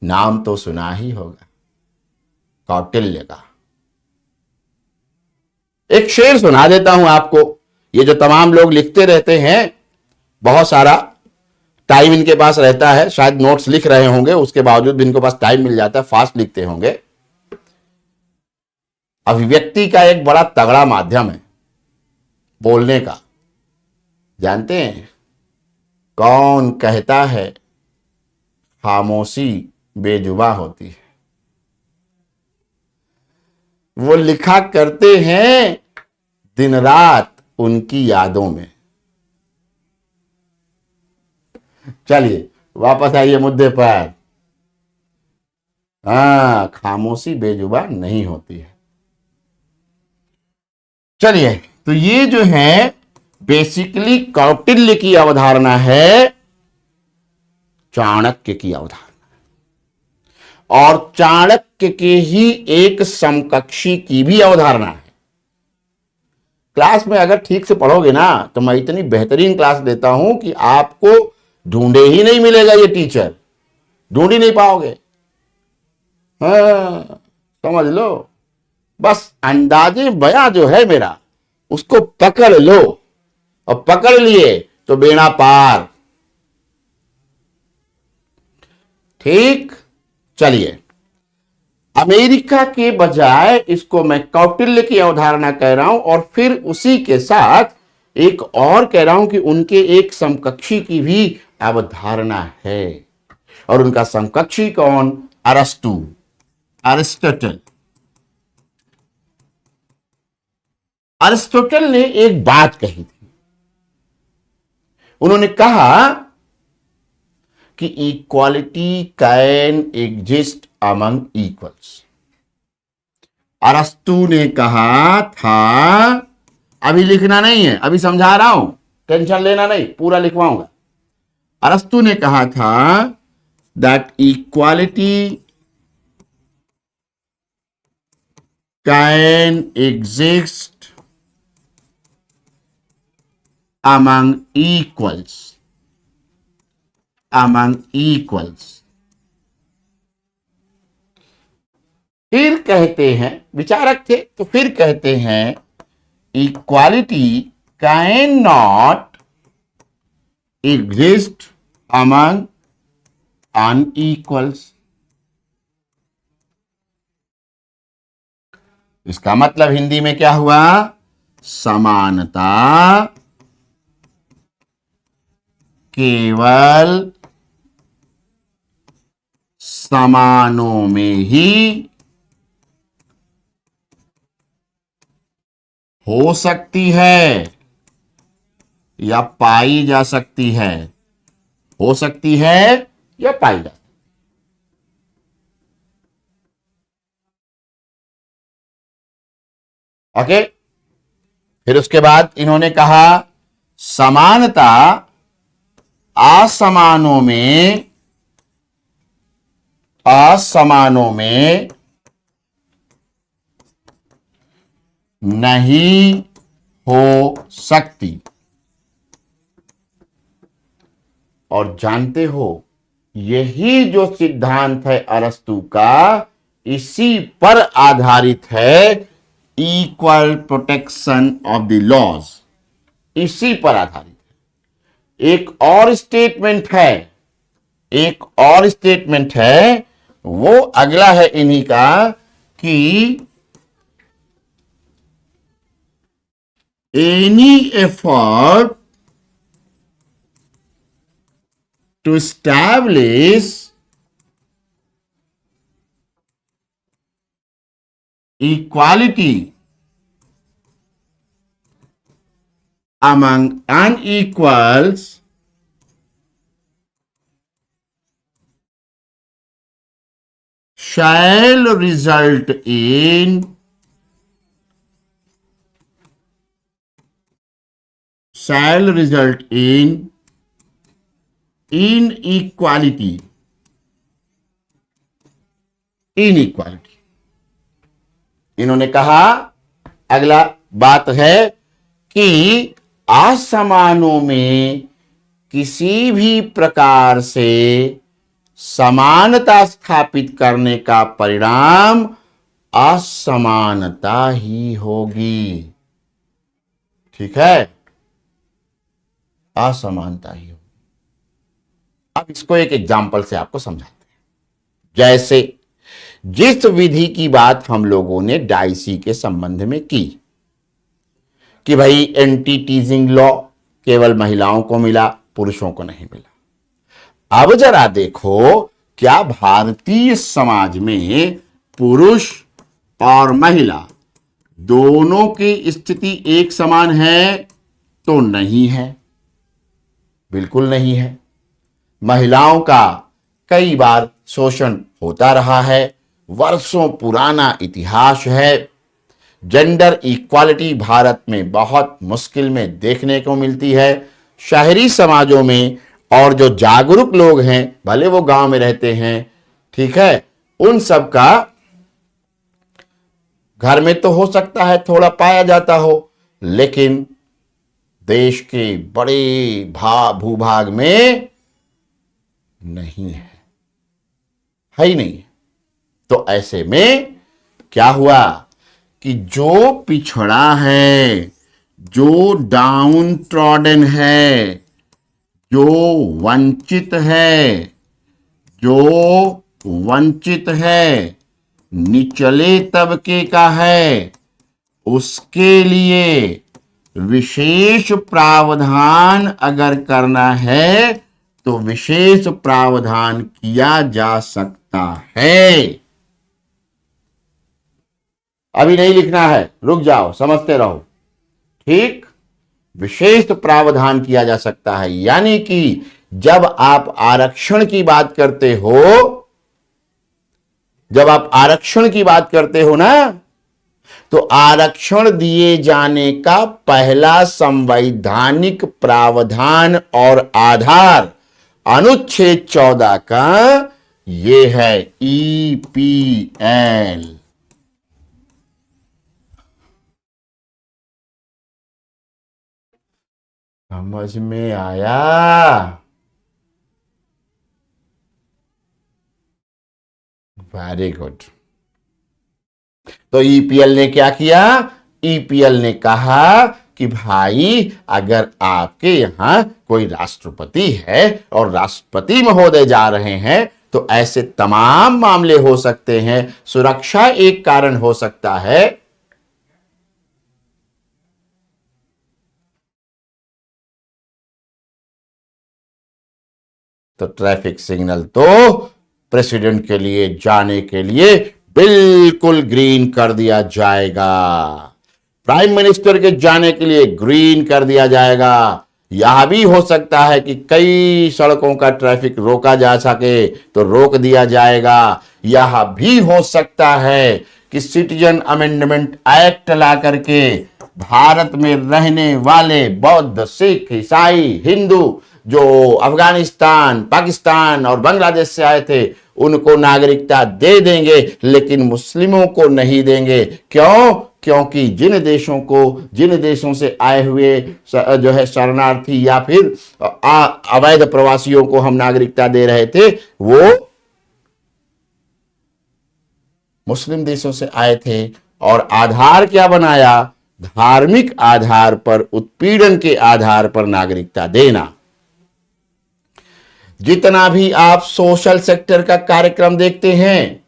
नाम तो सुना ही होगा कौटिल्य का। एक शेर सुना देता हूं आपको। ये जो तमाम लोग लिखते रहते हैं, बहुत सारा टाइम इनके पास रहता है, शायद नोट्स लिख रहे होंगे, उसके बावजूद भी इनके पास टाइम मिल जाता है, फास्ट लिखते होंगे। अभिव्यक्ति का एक बड़ा तगड़ा माध्यम है बोलने का। जानते हैं कौन कहता है खामोशी बेजुबा होती है? वो लिखा करते हैं दिन रात उनकी यादों में। चलिए वापस आइए मुद्दे पर। हाँ, खामोशी बेजुबा नहीं होती है। चलिए, तो ये जो है बेसिकली कौटिल्य की अवधारणा है, चाणक्य की अवधारणा, और चाणक्य के ही एक समकक्षी की भी अवधारणा है। क्लास में अगर ठीक से पढ़ोगे ना तो मैं इतनी बेहतरीन क्लास देता हूं कि आपको ढूंढे ही नहीं मिलेगा ये टीचर, ढूंढ ही नहीं पाओगे। हाँ, समझ लो, बस अंदाजे बयां जो है मेरा उसको पकड़ लो, और पकड़ लिए तो बेड़ा पार। ठीक, चलिए, अमेरिका के बजाय इसको मैं कौटिल्य की अवधारणा कह रहा हूं, और फिर उसी के साथ एक और कह रहा हूं कि उनके एक समकक्षी की भी अवधारणा है। और उनका समकक्षी कौन? अरस्तु, अरिस्टोटल। अरिस्टोटल ने एक बात कही थी। उन्होंने कहा कि equality can exist among equals. अरस्तु ने कहा था, अभी लिखना नहीं है, अभी समझा रहा हूं, टेंशन लेना नहीं, पूरा लिखवाऊंगा। अरस्तु ने कहा था that equality can exist among equals, among equals। फिर कहते हैं, विचारक थे तो फिर कहते हैं equality can not exist among unequals। इसका मतलब हिंदी में क्या हुआ? समानता केवल समानों में ही हो सकती है या पाई जा सकती है। हो सकती है या पाई जा सकती है। ओके, फिर उसके बाद इन्होंने कहा समानता असमानों में नहीं हो सकती। और जानते हो, यही जो सिद्धांत है अरस्तु का, इसी पर आधारित है equal protection of the laws. इसी पर आधारित है। एक और स्टेटमेंट है, वो अगला है इन्हीं का कि any effort to establish equality among unequals shall result in inequality। इन्होंने कहा, अगला बात है कि असमानों में किसी भी प्रकार से समानता स्थापित करने का परिणाम असमानता ही होगी। ठीक है, असमानता ही होगी। अब इसको एक एग्जाम्पल से आपको समझाते हैं। जैसे जिस विधि की बात हम लोगों ने डाइसी के संबंध में की कि भाई एंटी टीजिंग लॉ केवल महिलाओं को मिला, पुरुषों को नहीं मिला। अब जरा देखो, क्या भारतीय समाज में पुरुष और महिला दोनों की स्थिति एक समान है? तो नहीं है, बिल्कुल नहीं है। महिलाओं का कई बार शोषण होता रहा है, वर्षों पुराना इतिहास है। जेंडर इक्वालिटी भारत में बहुत मुश्किल में देखने को मिलती है। शहरी समाजों में और जो जागरूक लोग हैं, भले वो गांव में रहते हैं, ठीक है, उन सब का घर में तो हो सकता है थोड़ा पाया जाता हो, लेकिन देश के बड़े भूभाग में नहीं है ही नहीं है। तो ऐसे में क्या हुआ कि जो पिछड़ा है, जो डाउन ट्रॉडन है, जो वंचित है, निचले तबके का है, उसके लिए विशेष प्रावधान अगर करना है तो विशेष प्रावधान किया जा सकता है। अभी नहीं लिखना है, रुक जाओ, समझते रहो। ठीक, विशेष प्रावधान किया जा सकता है। यानी कि जब आप आरक्षण की बात करते हो, ना, तो आरक्षण दिए जाने का पहला संवैधानिक प्रावधान और आधार अनुच्छेद 14 का ये है, ईपीएल। समझ में आया? Very good. तो ईपीएल ने क्या किया? ईपीएल ने कहा कि भाई अगर आपके यहां कोई राष्ट्रपति है और राष्ट्रपति महोदय जा रहे हैं तो ऐसे तमाम मामले हो सकते हैं। सुरक्षा एक कारण हो सकता है, तो ट्रैफिक सिग्नल तो प्रेसिडेंट के लिए जाने के लिए बिल्कुल ग्रीन कर दिया जाएगा, प्राइम मिनिस्टर के जाने के लिए ग्रीन कर दिया जाएगा। यह भी हो सकता है कि कई सड़कों का ट्रैफिक रोका जा सके तो रोक दिया जाएगा। यह भी हो सकता है कि सिटीजन अमेंडमेंट एक्ट ला करके भारत में रहने वाले बौद्ध, सिख, ईसाई, हिंदू जो अफगानिस्तान, पाकिस्तान और बांग्लादेश से आए थे उनको नागरिकता दे देंगे, लेकिन मुस्लिमों को नहीं देंगे। क्यों? क्योंकि जिन देशों से आए हुए जो है शरणार्थी या फिर अवैध प्रवासियों को हम नागरिकता दे रहे थे वो मुस्लिम देशों से आए थे। और आधार क्या बनाया? धार्मिक आधार पर, उत्पीड़न के आधार पर नागरिकता देना। जितना भी आप सोशल सेक्टर का कार्यक्रम देखते हैं,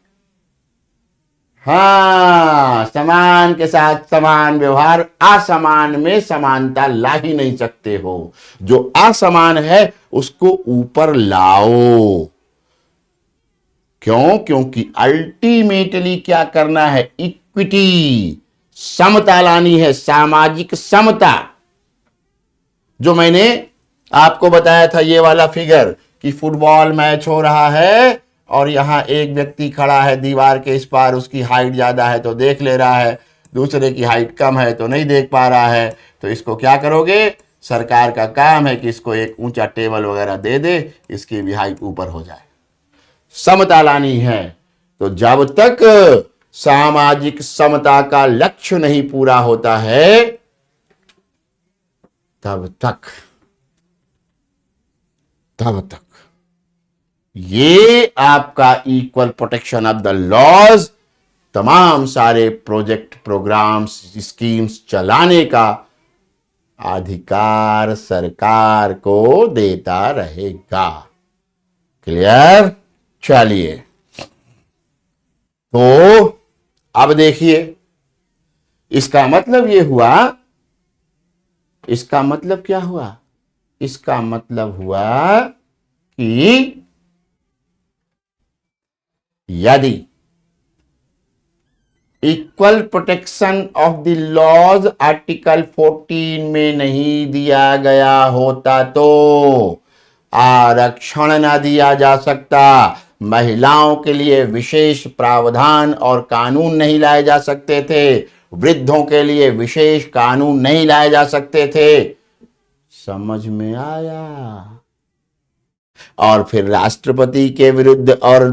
हाँ, समान के साथ समान व्यवहार, असमान में समानता ला ही नहीं सकते हो। जो असमान है उसको ऊपर लाओ। क्यों? क्योंकि अल्टीमेटली क्या करना है? इक्विटी, समता लानी है, सामाजिक समता। जो मैंने आपको बताया था ये वाला फिगर कि फुटबॉल मैच हो रहा है और यहां एक व्यक्ति खड़ा है दीवार के इस पार, उसकी हाइट ज्यादा है तो देख ले रहा है, दूसरे की हाइट कम है तो नहीं देख पा रहा है। तो इसको क्या करोगे? सरकार का काम है कि इसको एक ऊंचा टेबल वगैरह दे दे, इसकी भी हाइट ऊपर हो जाए। समता लानी है। तो जब तक सामाजिक समता का लक्ष्य नहीं पूरा होता है तब तक ये आपका equal protection of the laws, तमाम सारे प्रोजेक्ट, प्रोग्राम्स, स्कीम्स चलाने का अधिकार सरकार को देता रहेगा। क्लियर? चलिए, तो अब देखिए, इसका मतलब ये हुआ, इसका मतलब क्या हुआ? इसका मतलब हुआ कि यदि equal protection of the laws article 14 में नहीं दिया गया होता तो आरक्षण ना दिया जा सकता, महिलाओं के लिए विशेष प्रावधान और कानून नहीं लाए जा सकते थे, वृद्धों के लिए विशेष कानून नहीं लाए जा सकते थे। समझ में आया? और फिर राष्ट्रपति के विरुद्ध और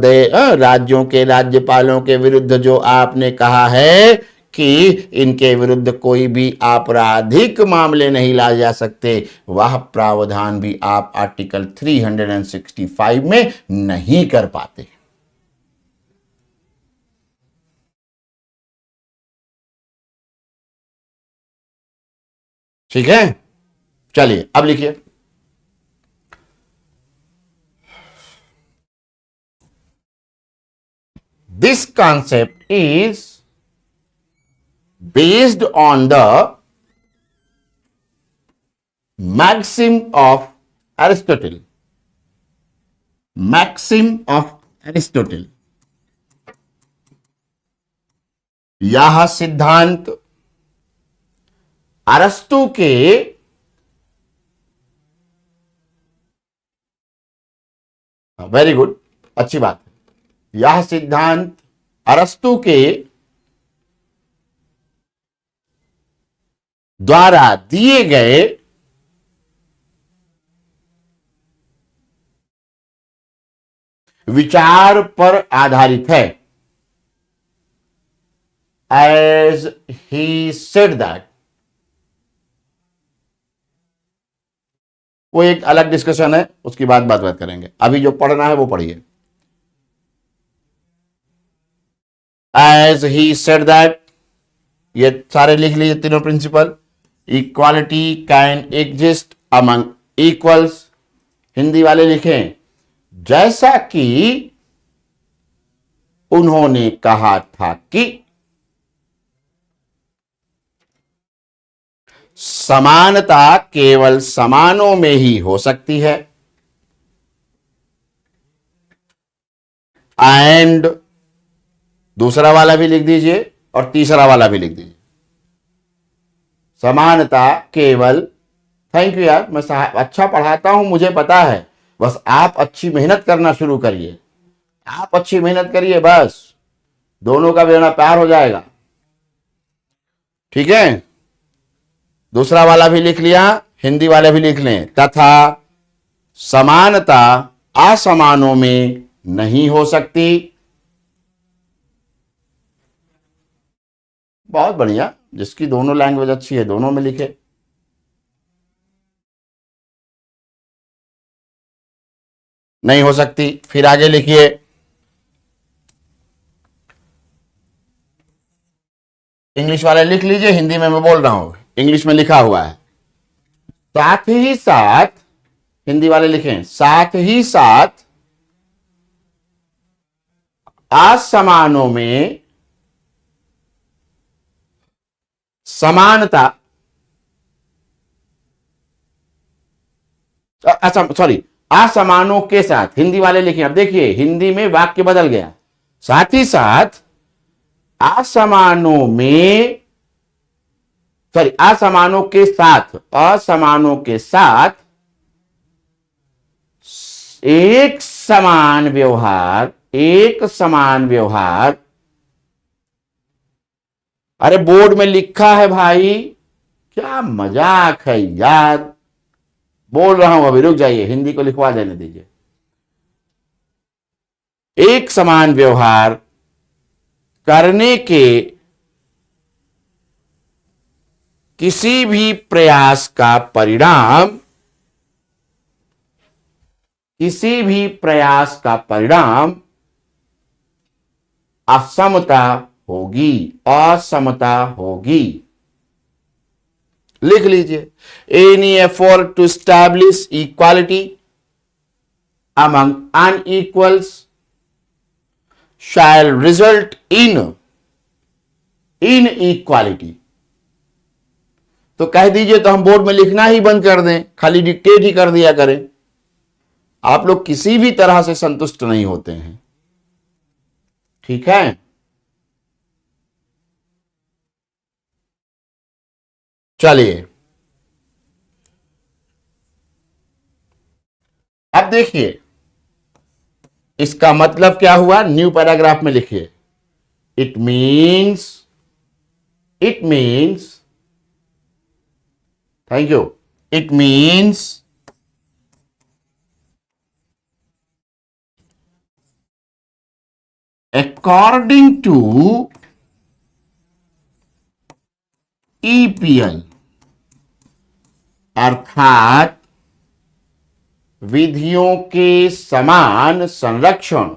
राज्यों के राज्यपालों के विरुद्ध जो आपने कहा है कि इनके विरुद्ध कोई भी आपराधिक मामले नहीं लाए जा सकते, वह प्रावधान भी आप आर्टिकल 365 में नहीं कर पाते। ठीक है? चलिए अब लिखिए, this concept is based on the maxim of Aristotle. Maxim of Aristotle. यह सिद्धांत अरस्तु के वेरी गुड, अच्छी बात है। यह सिद्धांत अरस्तु के द्वारा दिए गए विचार पर आधारित है। As he said that, वो एक अलग डिस्कशन है, उसकी बात करेंगे। अभी जो पढ़ना है वो पढ़िए। As he said that, ये सारे लिख लीजिए तीनों principle. Equality can exist among equals, Hindi वाले लिखें, जैसा कि उन्होंने कहा था कि समानता केवल समानों में ही हो सकती है। एंड दूसरा वाला भी लिख दीजिए और तीसरा वाला भी लिख दीजिए। समानता केवल, थैंक यू यार, मैं अच्छा पढ़ाता हूं मुझे पता है, बस आप अच्छी मेहनत करना शुरू करिए, आप अच्छी मेहनत करिए, बस दोनों का बेड़ा प्यार हो जाएगा। ठीक है, दूसरा वाला भी लिख लिया, हिंदी वाले भी लिख लें। तथा समानता असमानों में नहीं हो सकती। बहुत बढ़िया, जिसकी दोनों लैंग्वेज अच्छी है दोनों में लिखे। नहीं हो सकती, फिर आगे लिखिए। इंग्लिश वाले लिख लीजिए, हिंदी में मैं बोल रहा हूं, इंग्लिश में लिखा हुआ है। साथ ही साथ, हिंदी वाले लिखें, साथ ही साथ असमानों में समानता, अच्छा सॉरी, असमानों के साथ, हिंदी वाले लिखें। अब देखिए हिंदी में वाक्य बदल गया, साथ ही साथ असमानों में, सॉरी असमानों के साथ, असमानों के साथ एक समान व्यवहार, एक समान व्यवहार। अरे बोर्ड में लिखा है भाई, क्या मजाक है यार, बोल रहा हूं अभी, रुक जाइए, हिंदी को लिखवा देने दीजिए। एक समान व्यवहार करने के किसी भी प्रयास का परिणाम, किसी भी प्रयास का परिणाम असमता होगी, असमता होगी। लिख लीजिए, any effort to establish equality among unequals shall result in inequality. तो कह दीजिए तो हम बोर्ड में लिखना ही बंद कर दें, खाली डिक्टेट ही कर दिया करें। आप लोग किसी भी तरह से संतुष्ट नहीं होते हैं, ठीक है। चलिए अब देखिए इसका मतलब क्या हुआ, न्यू पैराग्राफ में लिखिए। It means, thank you, it means according to EPL, अर्थात विधियों के समान संरक्षण।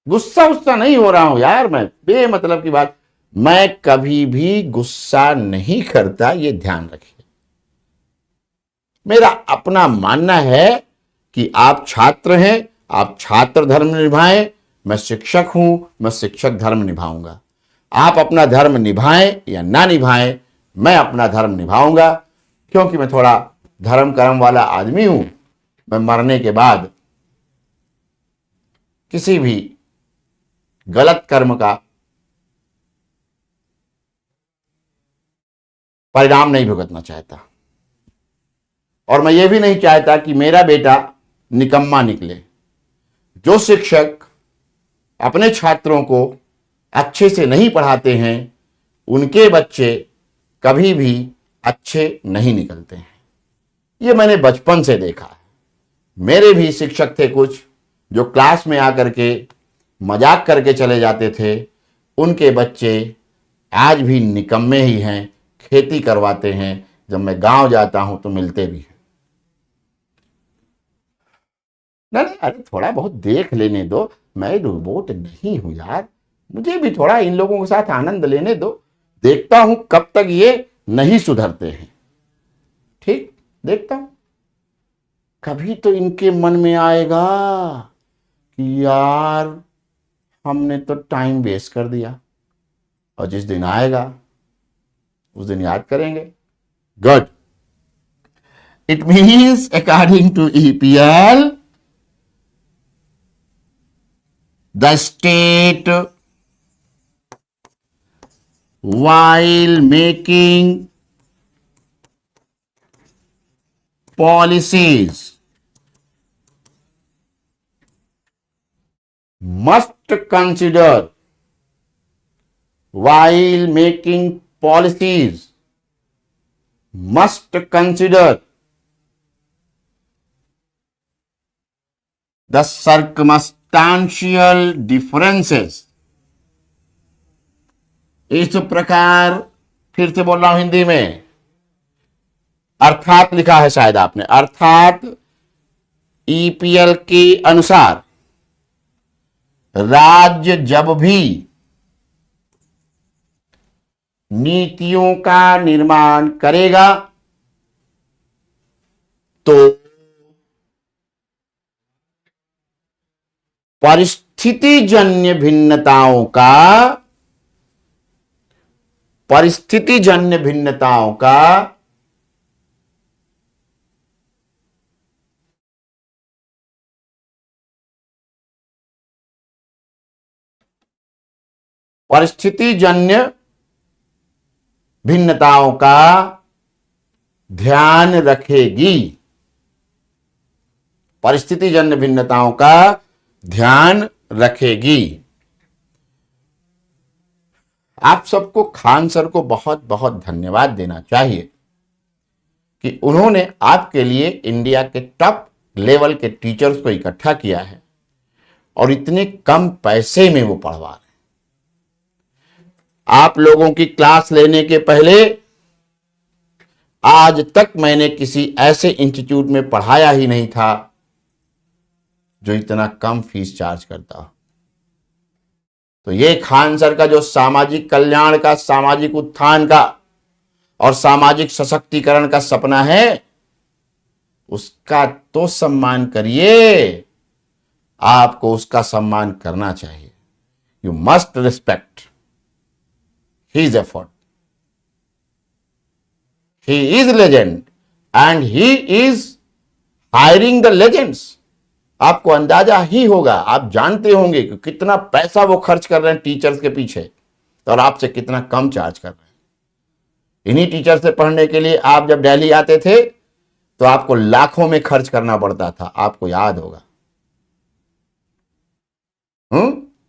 गुस्सा उस्सा नहीं हो रहा हूं यार मैं, बेमतलब की बात, मैं कभी भी गुस्सा नहीं करता, ये ध्यान रखिए। मेरा अपना मानना है कि आप छात्र हैं, आप छात्र धर्म निभाएं, मैं शिक्षक हूं, मैं शिक्षक धर्म निभाऊंगा। आप अपना धर्म निभाएं या ना निभाएं, मैं अपना धर्म निभाऊंगा, क्योंकि मैं थोड़ा धर्म कर्म वाला आदमी हूं। मैं मरने के बाद किसी भी गलत कर्म का परिणाम नहीं भुगतना चाहता, और मैं ये भी नहीं चाहता कि मेरा बेटा निकम्मा निकले। जो शिक्षक अपने छात्रों को अच्छे से नहीं पढ़ाते हैं, उनके बच्चे कभी भी अच्छे नहीं निकलते हैं। ये मैंने बचपन से देखा है। मेरे भी शिक्षक थे कुछ, जो क्लास में आकर के मजाक करके चले जाते थे, उनके बच्चे आज भी निकम्मे ही हैं, खेती करवाते हैं। जब मैं गांव जाता हूं तो मिलते भी हैं। नहीं, अरे थोड़ा बहुत देख लेने दो, मैं रोबोट नहीं हूं यार, मुझे भी थोड़ा इन लोगों के साथ आनंद लेने दो। देखता हूं कब तक ये नहीं सुधरते हैं, ठीक, देखता हूं। कभी तो इनके मन में आएगा कि यार हमने तो टाइम वेस्ट कर दिया, और जिस दिन आएगा उस दिन याद करेंगे। Good, it means according to EPL, the state while making policies must consider while making policies must consider the circumstantial differences। इस प्रकार, फिर से बोल रहा हूं हिंदी में, अर्थात लिखा है शायद आपने, अर्थात ईपीएल के अनुसार राज्य जब भी नीतियों का निर्माण करेगा तो परिस्थितिजन्य भिन्नताओं का ध्यान रखेगी। परिस्थितिजन्य भिन्नताओं का ध्यान रखेगी। आप सबको खान सर को बहुत बहुत धन्यवाद देना चाहिए कि उन्होंने आपके लिए इंडिया के टॉप लेवल के टीचर्स को इकट्ठा किया है और इतने कम पैसे में वो पढ़वा रहे हैं। आप लोगों की क्लास लेने के पहले आज तक मैंने किसी ऐसे इंस्टीट्यूट में पढ़ाया ही नहीं था जो इतना कम फीस चार्ज करता हो। तो ये खान सर का जो सामाजिक कल्याण का, सामाजिक उत्थान का और सामाजिक सशक्तिकरण का सपना है, उसका तो सम्मान करिए। आपको उसका सम्मान करना चाहिए। You must respect his effort. He is legend and he is hiring the legends. आपको अंदाजा ही होगा, आप जानते होंगे कि कितना पैसा वो खर्च कर रहे हैं टीचर्स के पीछे और आपसे कितना कम चार्ज कर रहे हैं। इन्हीं टीचर से पढ़ने के लिए आप जब दिल्ली आते थे तो आपको लाखों में खर्च करना पड़ता था, आपको याद होगा।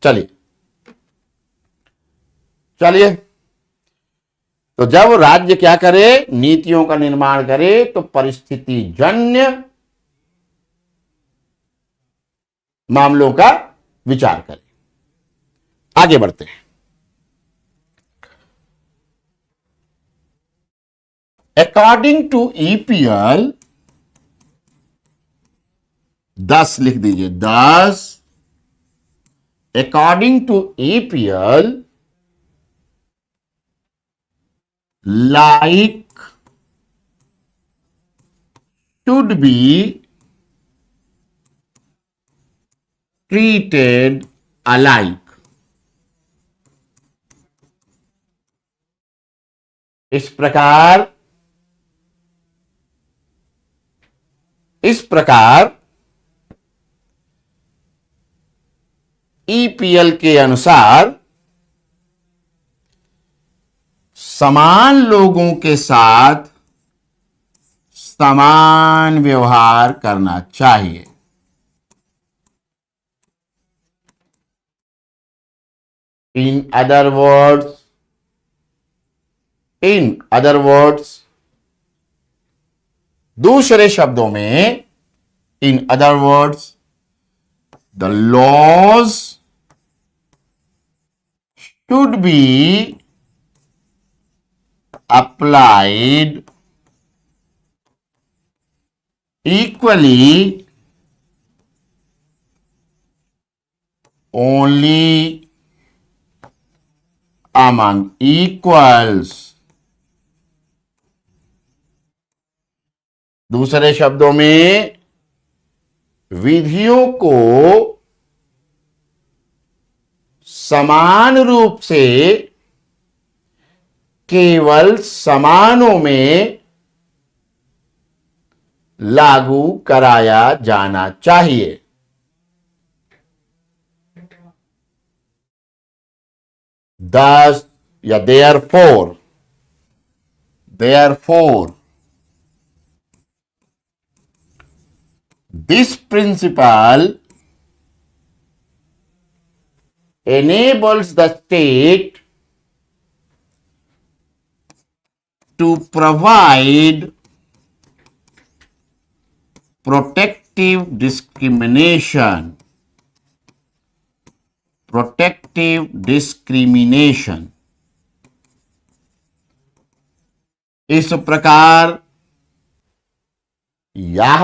चलिए चलिए, तो जब राज्य क्या करे, नीतियों का निर्माण करे, तो परिस्थिति जन्य मामलों का विचार करें। आगे बढ़ते हैं। अकॉर्डिंग टू ईपीएल 10 लिख दीजिए, 10 according to EPL like should be treated alike। इस प्रकार ईपीएल के अनुसार समान लोगों के साथ समान व्यवहार करना चाहिए। इन अदर वर्ड्स, दूसरे शब्दों में, in other words, the laws should be applied equally only among equals। दूसरे शब्दों में, विधियों को समान रूप से केवल समानों में लागू कराया जाना चाहिए। thus या therefore this principle enables the state to provide protective discrimination. इस प्रकार यह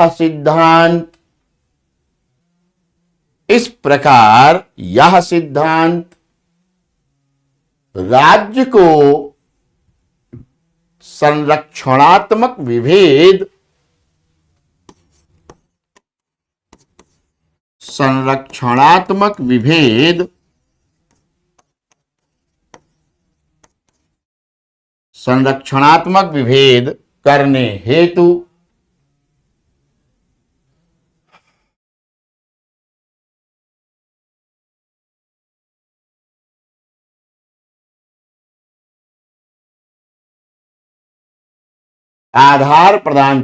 सिद्धांत राज्य को संरक्षणात्मक विभेद करने हेतु आधार प्रदान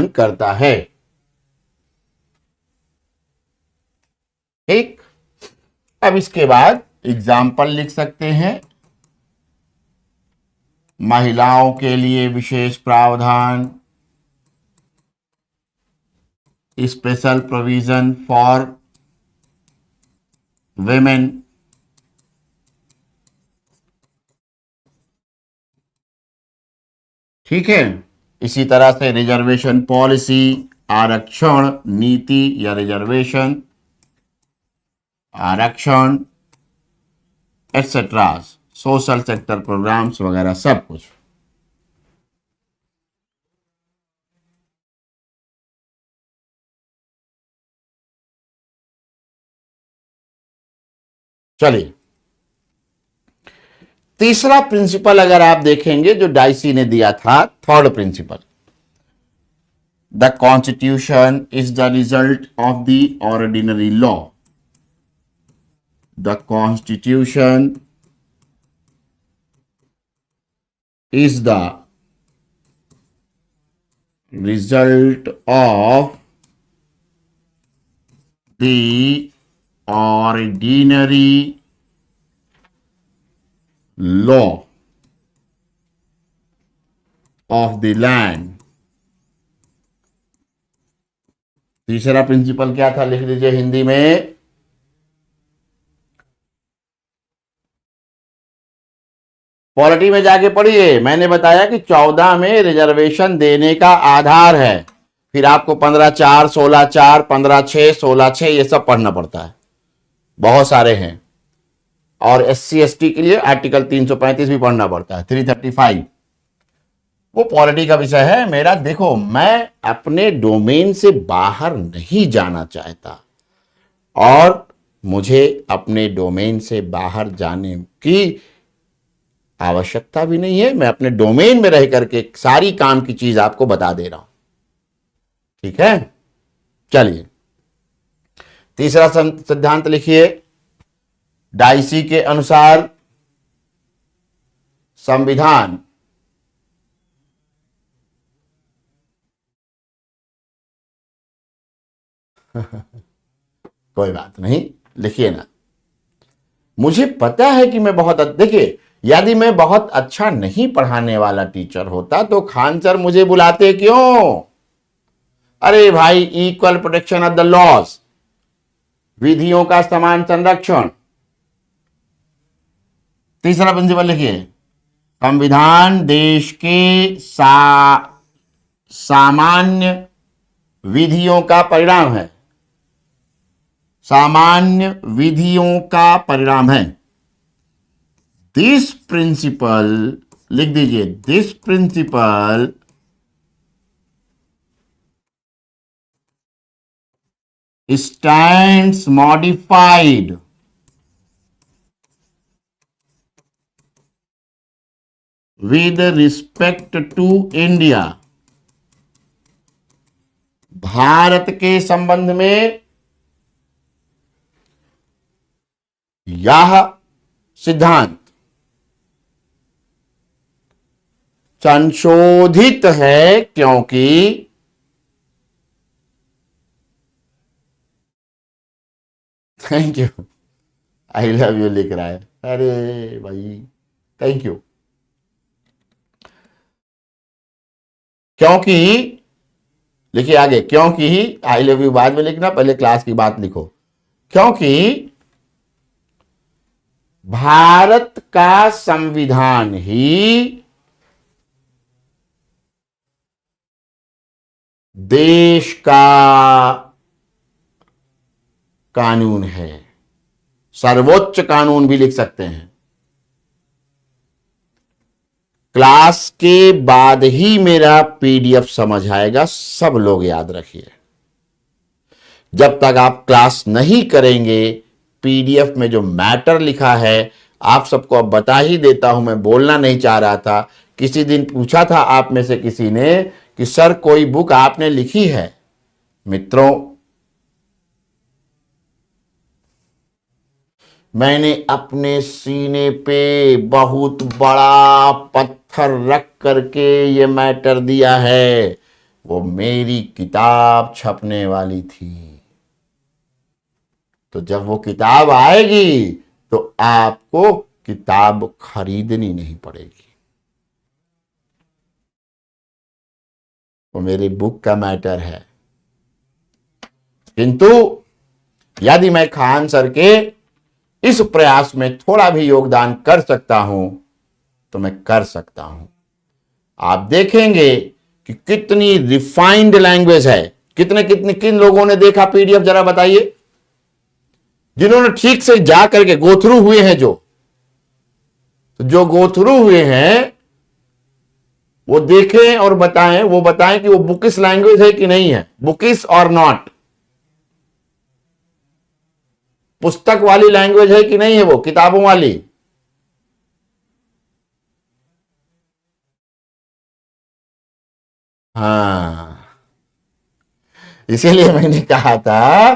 करता है। ठीक, अब इसके बाद एग्जाम्पल लिख सकते हैं। महिलाओं के लिए विशेष प्रावधान, स्पेशल प्रोविजन फॉर विमेन, ठीक है। इसी तरह से रिजर्वेशन पॉलिसी, आरक्षण नीति या रिजर्वेशन आरक्षण एक्सेट्रा, सोशल सेक्टर प्रोग्राम्स वगैरह सब कुछ। चलिए, तीसरा प्रिंसिपल अगर आप देखेंगे जो डाइसी ने दिया था, third principal, the constitution is the result of the ordinary law. The Constitution is the result of the ordinary law of the land। तीसरा प्रिंसिपल क्या था, लिख लीजिए हिंदी में। पॉलिटी में जाके पढ़िए, मैंने बताया कि 14 में रिजर्वेशन देने का आधार है, फिर आपको 15(4), 16(4), 15(6), 16(6) ये सब पढ़ना पड़ता है, बहुत सारे हैं। और SC ST के लिए आर्टिकल 335 भी पढ़ना पड़ता है, 335, वो पॉलिटी का विषय है मेरा। देखो, मैं अपने डोमेन से बाहर नहीं जाना चाहता और मुझे अपने डोमेन से बाहर जाने की आवश्यकता भी नहीं है। मैं अपने डोमेन में रह करके सारी काम की चीज आपको बता दे रहा हूं, ठीक है। चलिए, तीसरा सिद्धांत लिखिए। डाइसी के अनुसार संविधान कोई बात नहीं, लिखिए ना। मुझे पता है कि मैं बहुत, देखिए, यदि मैं बहुत अच्छा नहीं पढ़ाने वाला टीचर होता तो खान सर मुझे बुलाते क्यों? अरे भाई, equal protection of the laws, विधियों का समान संरक्षण। तीसरा प्रिंसिपल लिखिए, संविधान देश के सामान्य विधियों का परिणाम है। सामान्य विधियों का परिणाम है। दिस प्रिंसिपल, लिख दीजिए, this principle stands modified with respect to India. Bharat के संबंध में यह सिद्धांत संशोधित है क्योंकि thank you, I love you लिख रहा है, अरे भाई थैंक यू। क्योंकि लिखिए आगे, क्योंकि आई लव यू बाद में लिखना, पहले क्लास की बात लिखो। क्योंकि भारत का संविधान ही देश का कानून है, सर्वोच्च कानून भी लिख सकते हैं। क्लास के बाद ही मेरा पीडीएफ समझ आएगा, सब लोग याद रखिए। जब तक आप क्लास नहीं करेंगे, पीडीएफ में जो मैटर लिखा है, आप सबको अब बता ही देता हूं, मैं बोलना नहीं चाह रहा था। किसी दिन पूछा था आप में से किसी ने कि सर कोई बुक आपने लिखी है। मित्रों, मैंने अपने सीने पे बहुत बड़ा पत्थर रख करके ये मैटर दिया है, वो मेरी किताब छपने वाली थी। तो जब वो किताब आएगी तो आपको किताब खरीदनी नहीं पड़ेगी। वो मेरी बुक का मैटर है। किंतु यदि मैं खान सर के इस प्रयास में थोड़ा भी योगदान कर सकता हूं तो मैं कर सकता हूं। आप देखेंगे कि कितनी रिफाइंड लैंग्वेज है। किन लोगों ने देखा पीडीएफ, जरा बताइए, जिन्होंने ठीक से जा करके गो थ्रू हुए हैं। जो गो थ्रू हुए हैं वो देखें और बताएं, वो बताएं कि वो बुकिश लैंग्वेज है कि नहीं है, बुकिश और नॉट, पुस्तक वाली लैंग्वेज है कि नहीं है, वो किताबों वाली। हाँ, इसीलिए मैंने कहा था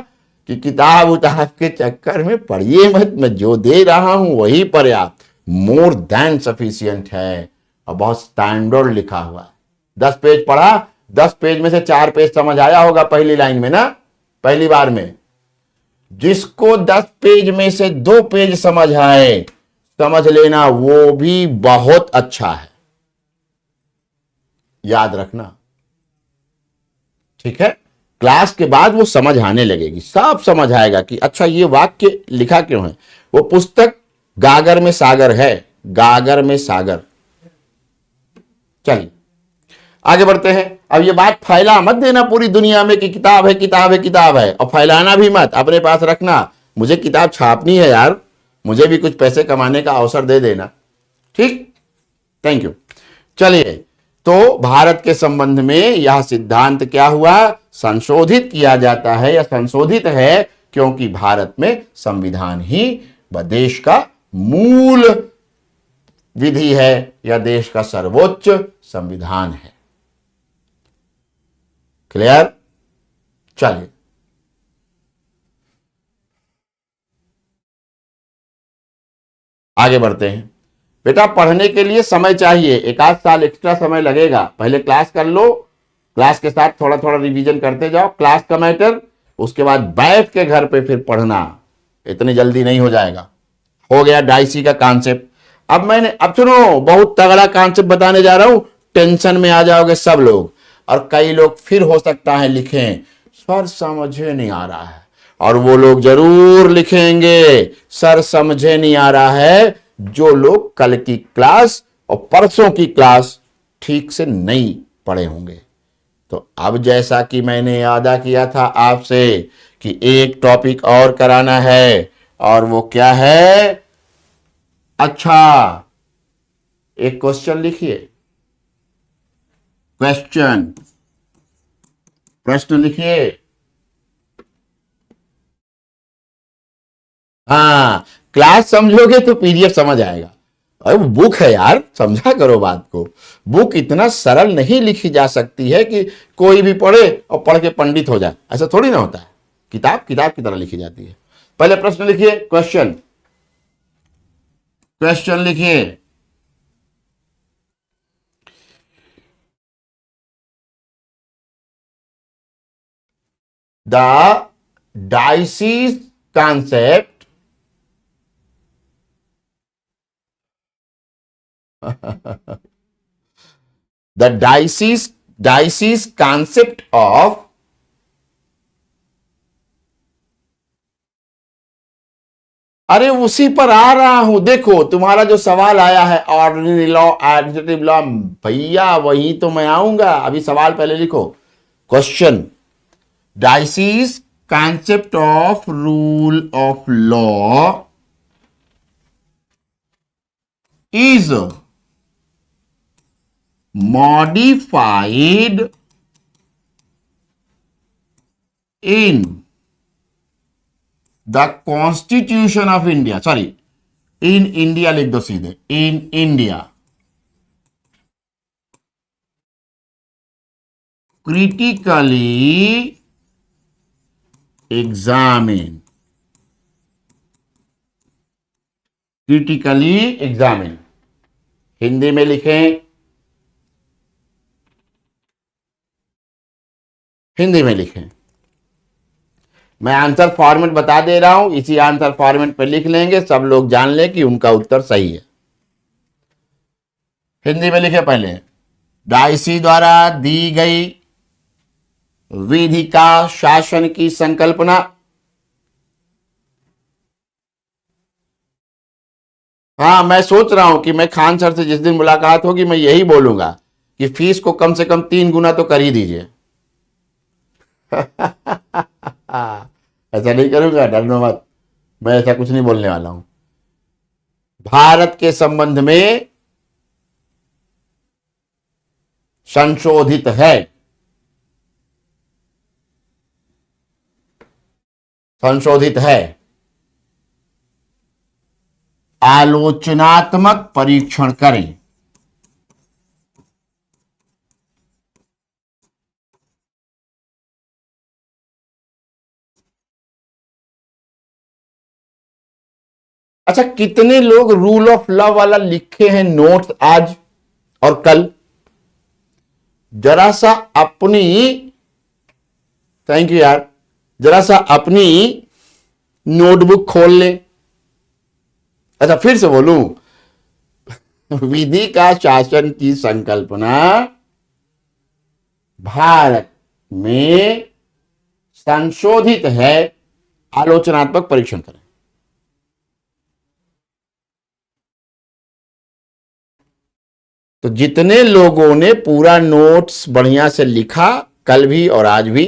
कि किताब उताब के चक्कर में पढ़िए मत, मैं जो दे रहा हूं वही पर्याप्त, मोर देन सफिशियंट है, और बहुत स्टैंडर्ड लिखा हुआ है। 10 पेज पढ़ा, 10 पेज में से 4 पेज समझ आया होगा पहली लाइन में ना, पहली बार में। जिसको 10 पेज में से 2 पेज समझ आए, समझ लेना वो भी बहुत अच्छा है, याद रखना, ठीक है। क्लास के बाद वो समझ आने लगेगी, सब समझ आएगा कि अच्छा ये वाक्य लिखा क्यों है। वो पुस्तक गागर में सागर है, गागर में सागर। चलिए आगे बढ़ते हैं। अब ये बात फैला मत देना पूरी दुनिया में कि किताब है किताब है किताब है, और फैलाना भी मत, अपने पास रखना। मुझे किताब छापनी है यार, मुझे भी कुछ पैसे कमाने का अवसर दे देना, ठीक। Thank you. चलिए, तो भारत के संबंध में यह सिद्धांत क्या हुआ, संशोधित किया जाता है या संशोधित है क्योंकि भारत में संविधान ही देश का मूल विधि है या देश का सर्वोच्च संविधान है। क्लियर। चलिए आगे बढ़ते हैं। बेटा पढ़ने के लिए समय चाहिए, 1 आध साल एक्स्ट्रा समय लगेगा। पहले क्लास कर लो, क्लास के साथ थोड़ा थोड़ा रिवीजन करते जाओ, क्लास का मैटर, उसके बाद बैठ के घर पे फिर पढ़ना। इतनी जल्दी नहीं हो जाएगा। हो गया डाइसी का कॉन्सेप्ट। अब सुनो, बहुत तगड़ा कॉन्सेप्ट बताने जा रहा हूं, टेंशन में आ जाओगे सब लोग। और कई लोग फिर हो सकता है लिखें, सर समझे नहीं आ रहा है, और वो लोग जरूर लिखेंगे सर समझे नहीं आ रहा है, जो लोग कल की क्लास और परसों की क्लास ठीक से नहीं पढ़े होंगे। तो अब जैसा कि मैंने वादा किया था आपसे कि एक टॉपिक और कराना है, और वो क्या है, अच्छा एक क्वेश्चन लिखिए, प्रश्न लिखिए। हाँ, क्लास समझोगे तो पीडीएफ समझ आएगा। अरे वो बुक है यार, समझा करो बात को। बुक इतना सरल नहीं लिखी जा सकती है कि कोई भी पढ़े और पढ़ के पंडित हो जाए, ऐसा थोड़ी ना होता है। किताब किताब की तरह लिखी जाती है। पहले प्रश्न लिखिए, क्वेश्चन। क्वेश्चन लिखिए। The diocese concept the diocese concept of अरे उसी पर आ रहा हूं। देखो तुम्हारा जो सवाल आया है ऑर्डिनरी लॉ एडमिनिस्ट्रेटिव लॉ, भैया वही तो मैं आऊंगा। अभी सवाल पहले लिखो। Question, Dicey's concept of rule of law is modified in the Constitution of India, sorry, in India लिख दो सीधे, in India, critically examine, critically examine, Hindi में लिखें, हिंदी में लिखें। मैं आंसर फॉर्मेट बता दे रहा हूं, इसी आंसर फॉर्मेट पे लिख लेंगे, सब लोग जान लें कि उनका उत्तर सही है। हिंदी में लिखे पहले, डायसी द्वारा दी गई विधि का शासन की संकल्पना, हाँ मैं सोच रहा हूं कि मैं खान सर से जिस दिन मुलाकात होगी मैं यही बोलूंगा कि फीस को कम से कम 3 गुना तो कर ही दीजिए। ऐसा नहीं करूंगा, डरना मत, मैं ऐसा कुछ नहीं बोलने वाला हूं। भारत के संबंध में संशोधित है, संशोधित है, आलोचनात्मक परीक्षण करें। अच्छा, कितने लोग रूल ऑफ लॉ वाला लिखे हैं नोट्स आज और कल? जरा सा अपनी, थैंक यू यार, जरा सा अपनी नोटबुक खोल ले। अच्छा फिर से बोलूं, विधि का शासन की संकल्पना भारत में संशोधित है, आलोचनात्मक परीक्षण करें। तो जितने लोगों ने पूरा नोट्स बढ़िया से लिखा कल भी और आज भी,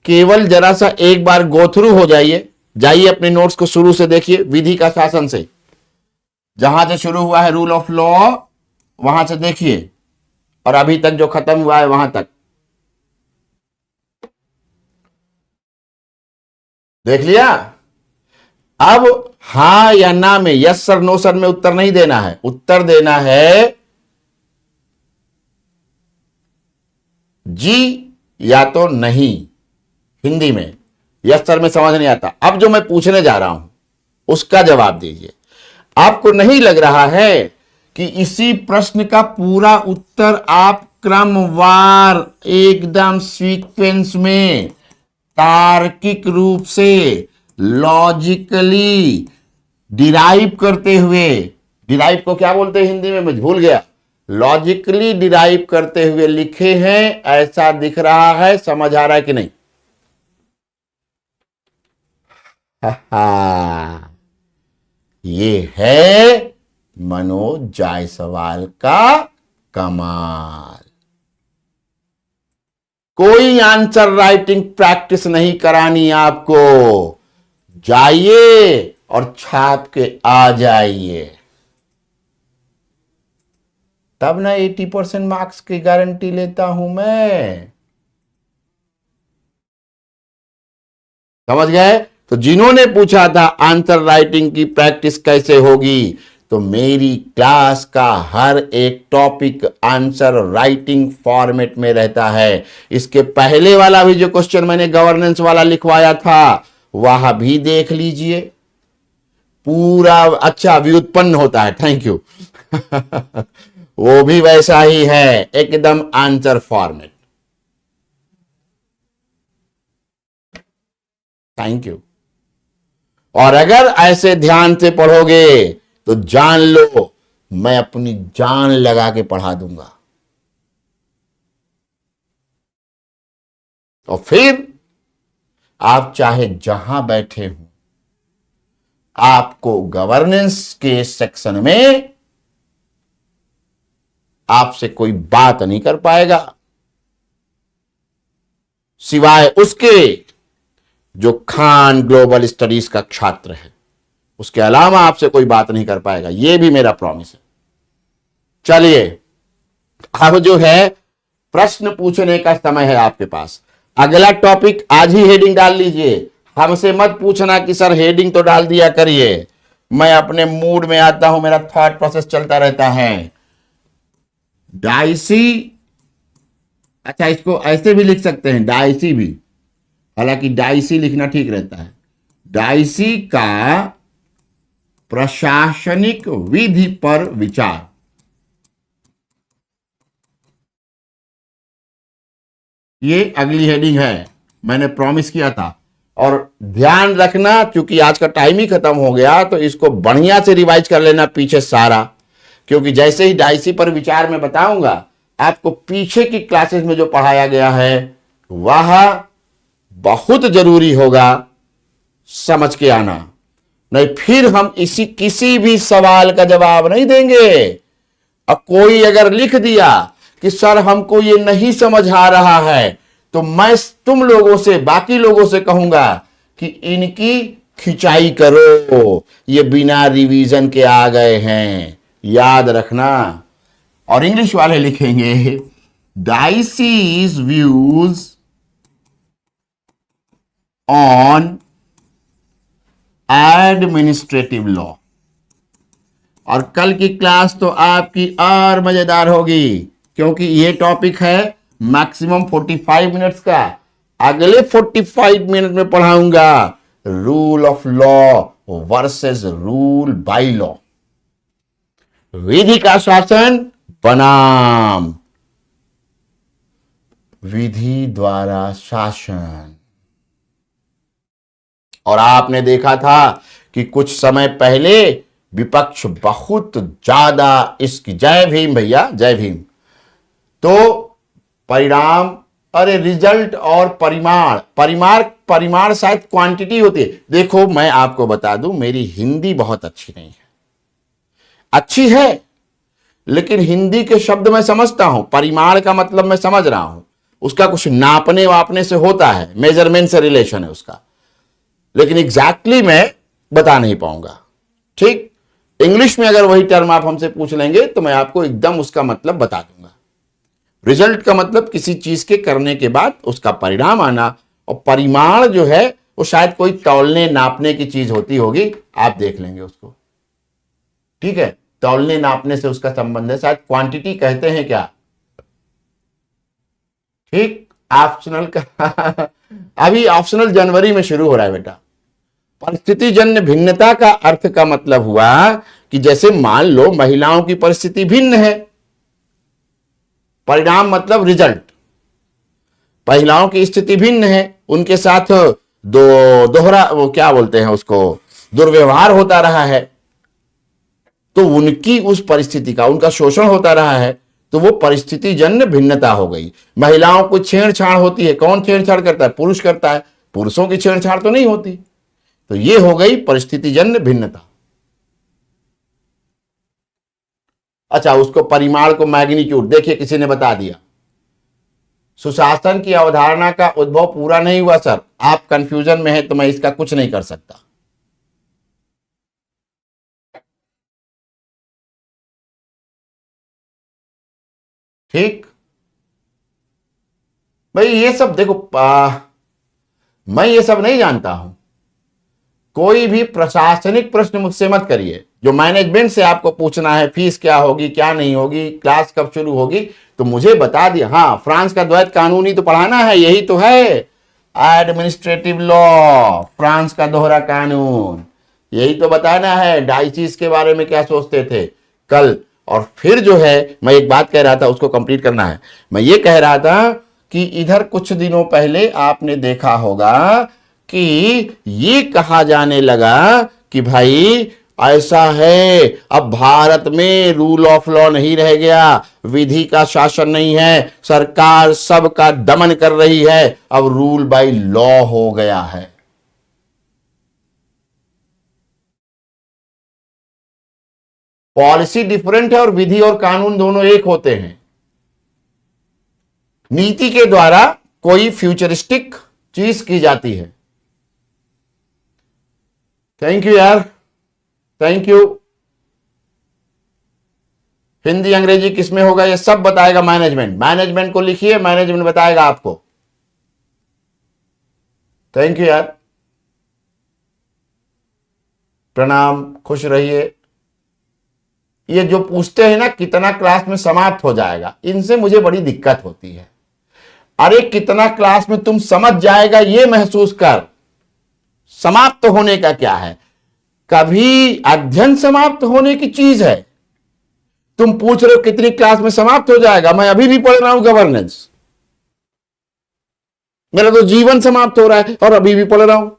केवल जरा सा एक बार गो थ्रू हो जाइए, जाइए अपने नोट्स को शुरू से देखिए, विधि का शासन से जहां से शुरू हुआ है रूल ऑफ लॉ वहां से देखिए और अभी तक जो खत्म हुआ है वहां तक देख लिया। अब हां या ना में, यस सर नो सर में उत्तर नहीं देना है, उत्तर देना है जी या तो नहीं। हिंदी में यस सर में समझ नहीं आता, अब जो मैं पूछने जा रहा हूं उसका जवाब दीजिए। आपको नहीं लग रहा है कि इसी प्रश्न का पूरा उत्तर आप क्रमवार एकदम सीक्वेंस में तार्किक रूप से लॉजिकली डिराइव करते हुए, डिराइव को क्या बोलते हैं हिंदी में मैं भूल गया, लॉजिकली डिराइव करते हुए लिखे हैं, ऐसा दिख रहा है? समझ आ रहा है कि नहीं? ये है मनोज जायसवाल का कमाल। कोई आंसर राइटिंग प्रैक्टिस नहीं करानी आपको, जाइए और छाप के आ जाइए, तब ना 80% मार्क्स की गारंटी लेता हूं मैं। समझ गए? तो जिन्होंने पूछा था आंसर राइटिंग की प्रैक्टिस कैसे होगी, तो मेरी क्लास का हर एक टॉपिक आंसर राइटिंग फॉर्मेट में रहता है। इसके पहले वाला भी जो क्वेश्चन मैंने गवर्नेंस वाला लिखवाया था वह भी देख लीजिए, पूरा अच्छा व्युत्पन्न होता है, थैंक यू। वो भी वैसा ही है, एकदम आंसर फॉर्मेट। Thank you. और अगर ऐसे ध्यान से पढ़ोगे तो जान लो मैं अपनी जान लगा के पढ़ा दूंगा। और फिर आप चाहे जहां बैठे हो, आपको गवर्नेंस के सेक्शन में आपसे कोई बात नहीं कर पाएगा, सिवाय उसके जो खान ग्लोबल स्टडीज का छात्र है। उसके अलावा आपसे कोई बात नहीं कर पाएगा, यह भी मेरा प्रॉमिस है। चलिए, अब जो है प्रश्न पूछने का समय है आपके पास। अगला टॉपिक आज ही हेडिंग डाल लीजिए, हमसे मत पूछना कि सर हेडिंग तो डाल दिया करिए। मैं अपने मूड में आता हूं, मेरा थॉट प्रोसेस चलता रहता है। डाइसी, अच्छा इसको ऐसे भी लिख सकते हैं, डाइसी भी, हालांकि डाइसी लिखना ठीक रहता है। डाइसी का प्रशासनिक विधि पर विचार। ये अगली हेडिंग है, मैंने प्रॉमिस किया था। और ध्यान रखना, क्योंकि आज का टाइम ही खत्म हो गया, तो इसको बढ़िया से रिवाइज कर लेना पीछे सारा, क्योंकि जैसे ही डाइसी पर विचार में बताऊंगा, आपको पीछे की क्लासेस में जो पढ़ाया गया है वह बहुत जरूरी होगा समझ के आना, नहीं फिर हम किसी भी सवाल का जवाब नहीं देंगे। और कोई अगर लिख दिया कि सर हमको ये नहीं समझ आ रहा है, तो मैं तुम लोगों से, बाकी लोगों से कहूंगा कि इनकी खिंचाई करो, ये बिना रिवीजन के आ गए हैं, याद रखना। और इंग्लिश वाले लिखेंगे डाइसीज व्यूज ऑन एडमिनिस्ट्रेटिव लॉ। और कल की क्लास तो आपकी और मजेदार होगी, क्योंकि ये टॉपिक है मैक्सिमम 45 मिनट्स का। अगले 45 मिनट में पढ़ाऊंगा rule of law versus rule by law. विधि का शासन बनाम विधि द्वारा शासन। और आपने देखा था कि कुछ समय पहले विपक्ष बहुत ज्यादा इसकी, जय भीम भैया, जय भीम, तो परिणाम, अरे रिजल्ट और परिमाण शायद क्वांटिटी होती है। देखो मैं आपको बता दूं, मेरी हिंदी बहुत अच्छी नहीं है, अच्छी है लेकिन हिंदी के शब्द मैं समझता हूं, परिमाण का मतलब मैं समझ रहा हूं, उसका कुछ नापने वापने से होता है, मेजरमेंट से रिलेशन है उसका, लेकिन एग्जैक्टली मैं बता नहीं पाऊंगा। ठीक, इंग्लिश में अगर वही टर्म आप हमसे पूछ लेंगे तो मैं आपको एकदम उसका मतलब बता दूंगा। रिजल्ट का मतलब किसी चीज के करने के बाद उसका परिणाम आना, और परिमाण जो है वो शायद कोई तौलने नापने की चीज होती होगी, आप देख लेंगे उसको। ठीक है, तौलने नापने से उसका संबंध है, शायद क्वांटिटी कहते हैं क्या। ठीक, ऑप्शनल का अभी ऑप्शनल जनवरी में शुरू हो रहा है बेटा। परिस्थितिजन्य भिन्नता का अर्थ का मतलब हुआ कि जैसे मान लो महिलाओं की परिस्थिति भिन्न है, परिणाम मतलब रिजल्ट, महिलाओं की स्थिति भिन्न है, उनके साथ दोहरा वो क्या बोलते हैं उसको, दुर्व्यवहार होता रहा है, तो उनकी उस परिस्थिति का, उनका शोषण होता रहा है, तो वो परिस्थितिजन्य भिन्नता हो गई। महिलाओं को छेड़छाड़ होती है, कौन छेड़छाड़ करता है, पुरुष करता है, पुरुषों की छेड़छाड़ तो नहीं होती, तो ये हो गई परिस्थितिजन्य भिन्नता। अच्छा, उसको परिमाण को मैग्नीट्यूड, देखिए किसी ने बता दिया, सुशासन की अवधारणा का उद्भव पूरा नहीं हुआ सर, आप कंफ्यूजन में है तो मैं इसका कुछ नहीं कर सकता। ठीक भाई, ये सब देखो मैं ये सब नहीं जानता हूं। कोई भी प्रशासनिक प्रश्न मुझसे मत करिए, जो मैनेजमेंट से आपको पूछना है, फीस क्या होगी, क्या नहीं होगी, क्लास कब शुरू होगी, तो मुझे बता दिया। हाँ, फ्रांस का द्वैत कानून ही तो पढ़ाना है, यही तो है एडमिनिस्ट्रेटिव लॉ, फ्रांस का दोहरा कानून। यही तो बताना है डाइसिस के बारे में क्या सोचते थे कल। और फिर जो है मैं एक बात कह रहा था, उसको कंप्लीट करना है। मैं ये कह रहा था कि इधर कुछ दिनों पहले आपने देखा होगा कि ये कहा जाने लगा कि भाई ऐसा है, अब भारत में रूल ऑफ लॉ नहीं रह गया, विधि का शासन नहीं है, सरकार सबका दमन कर रही है, अब रूल बाय लॉ हो गया है। पॉलिसी डिफरेंट है और विधि और कानून दोनों एक होते हैं। नीति के द्वारा कोई फ्यूचरिस्टिक चीज की जाती है। थैंक यू यार, थैंक यू। हिंदी अंग्रेजी किसमें होगा ये सब बताएगा मैनेजमेंट। मैनेजमेंट को लिखिए, मैनेजमेंट बताएगा आपको। थैंक यू यार, प्रणाम, खुश रहिए। ये जो पूछते हैं ना कितना क्लास में समाप्त हो जाएगा, इनसे मुझे बड़ी दिक्कत होती है। अरे कितना क्लास में तुम समझ जाएगा ये महसूस कर, समाप्त होने का क्या है। कभी अध्ययन समाप्त होने की चीज है। तुम पूछ रहे हो कितनी क्लास में समाप्त हो जाएगा, मैं अभी भी पढ़ रहा हूं गवर्नेंस। मेरा तो जीवन समाप्त हो रहा है और अभी भी पढ़ रहा हूं।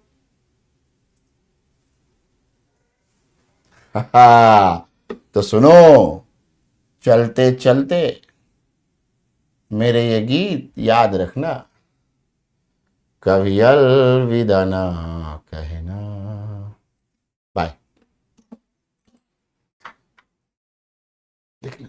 तो सुनो, चलते चलते मेरे ये गीत याद रखना, कभी अलविदा ना कहना। बाय। देख लो।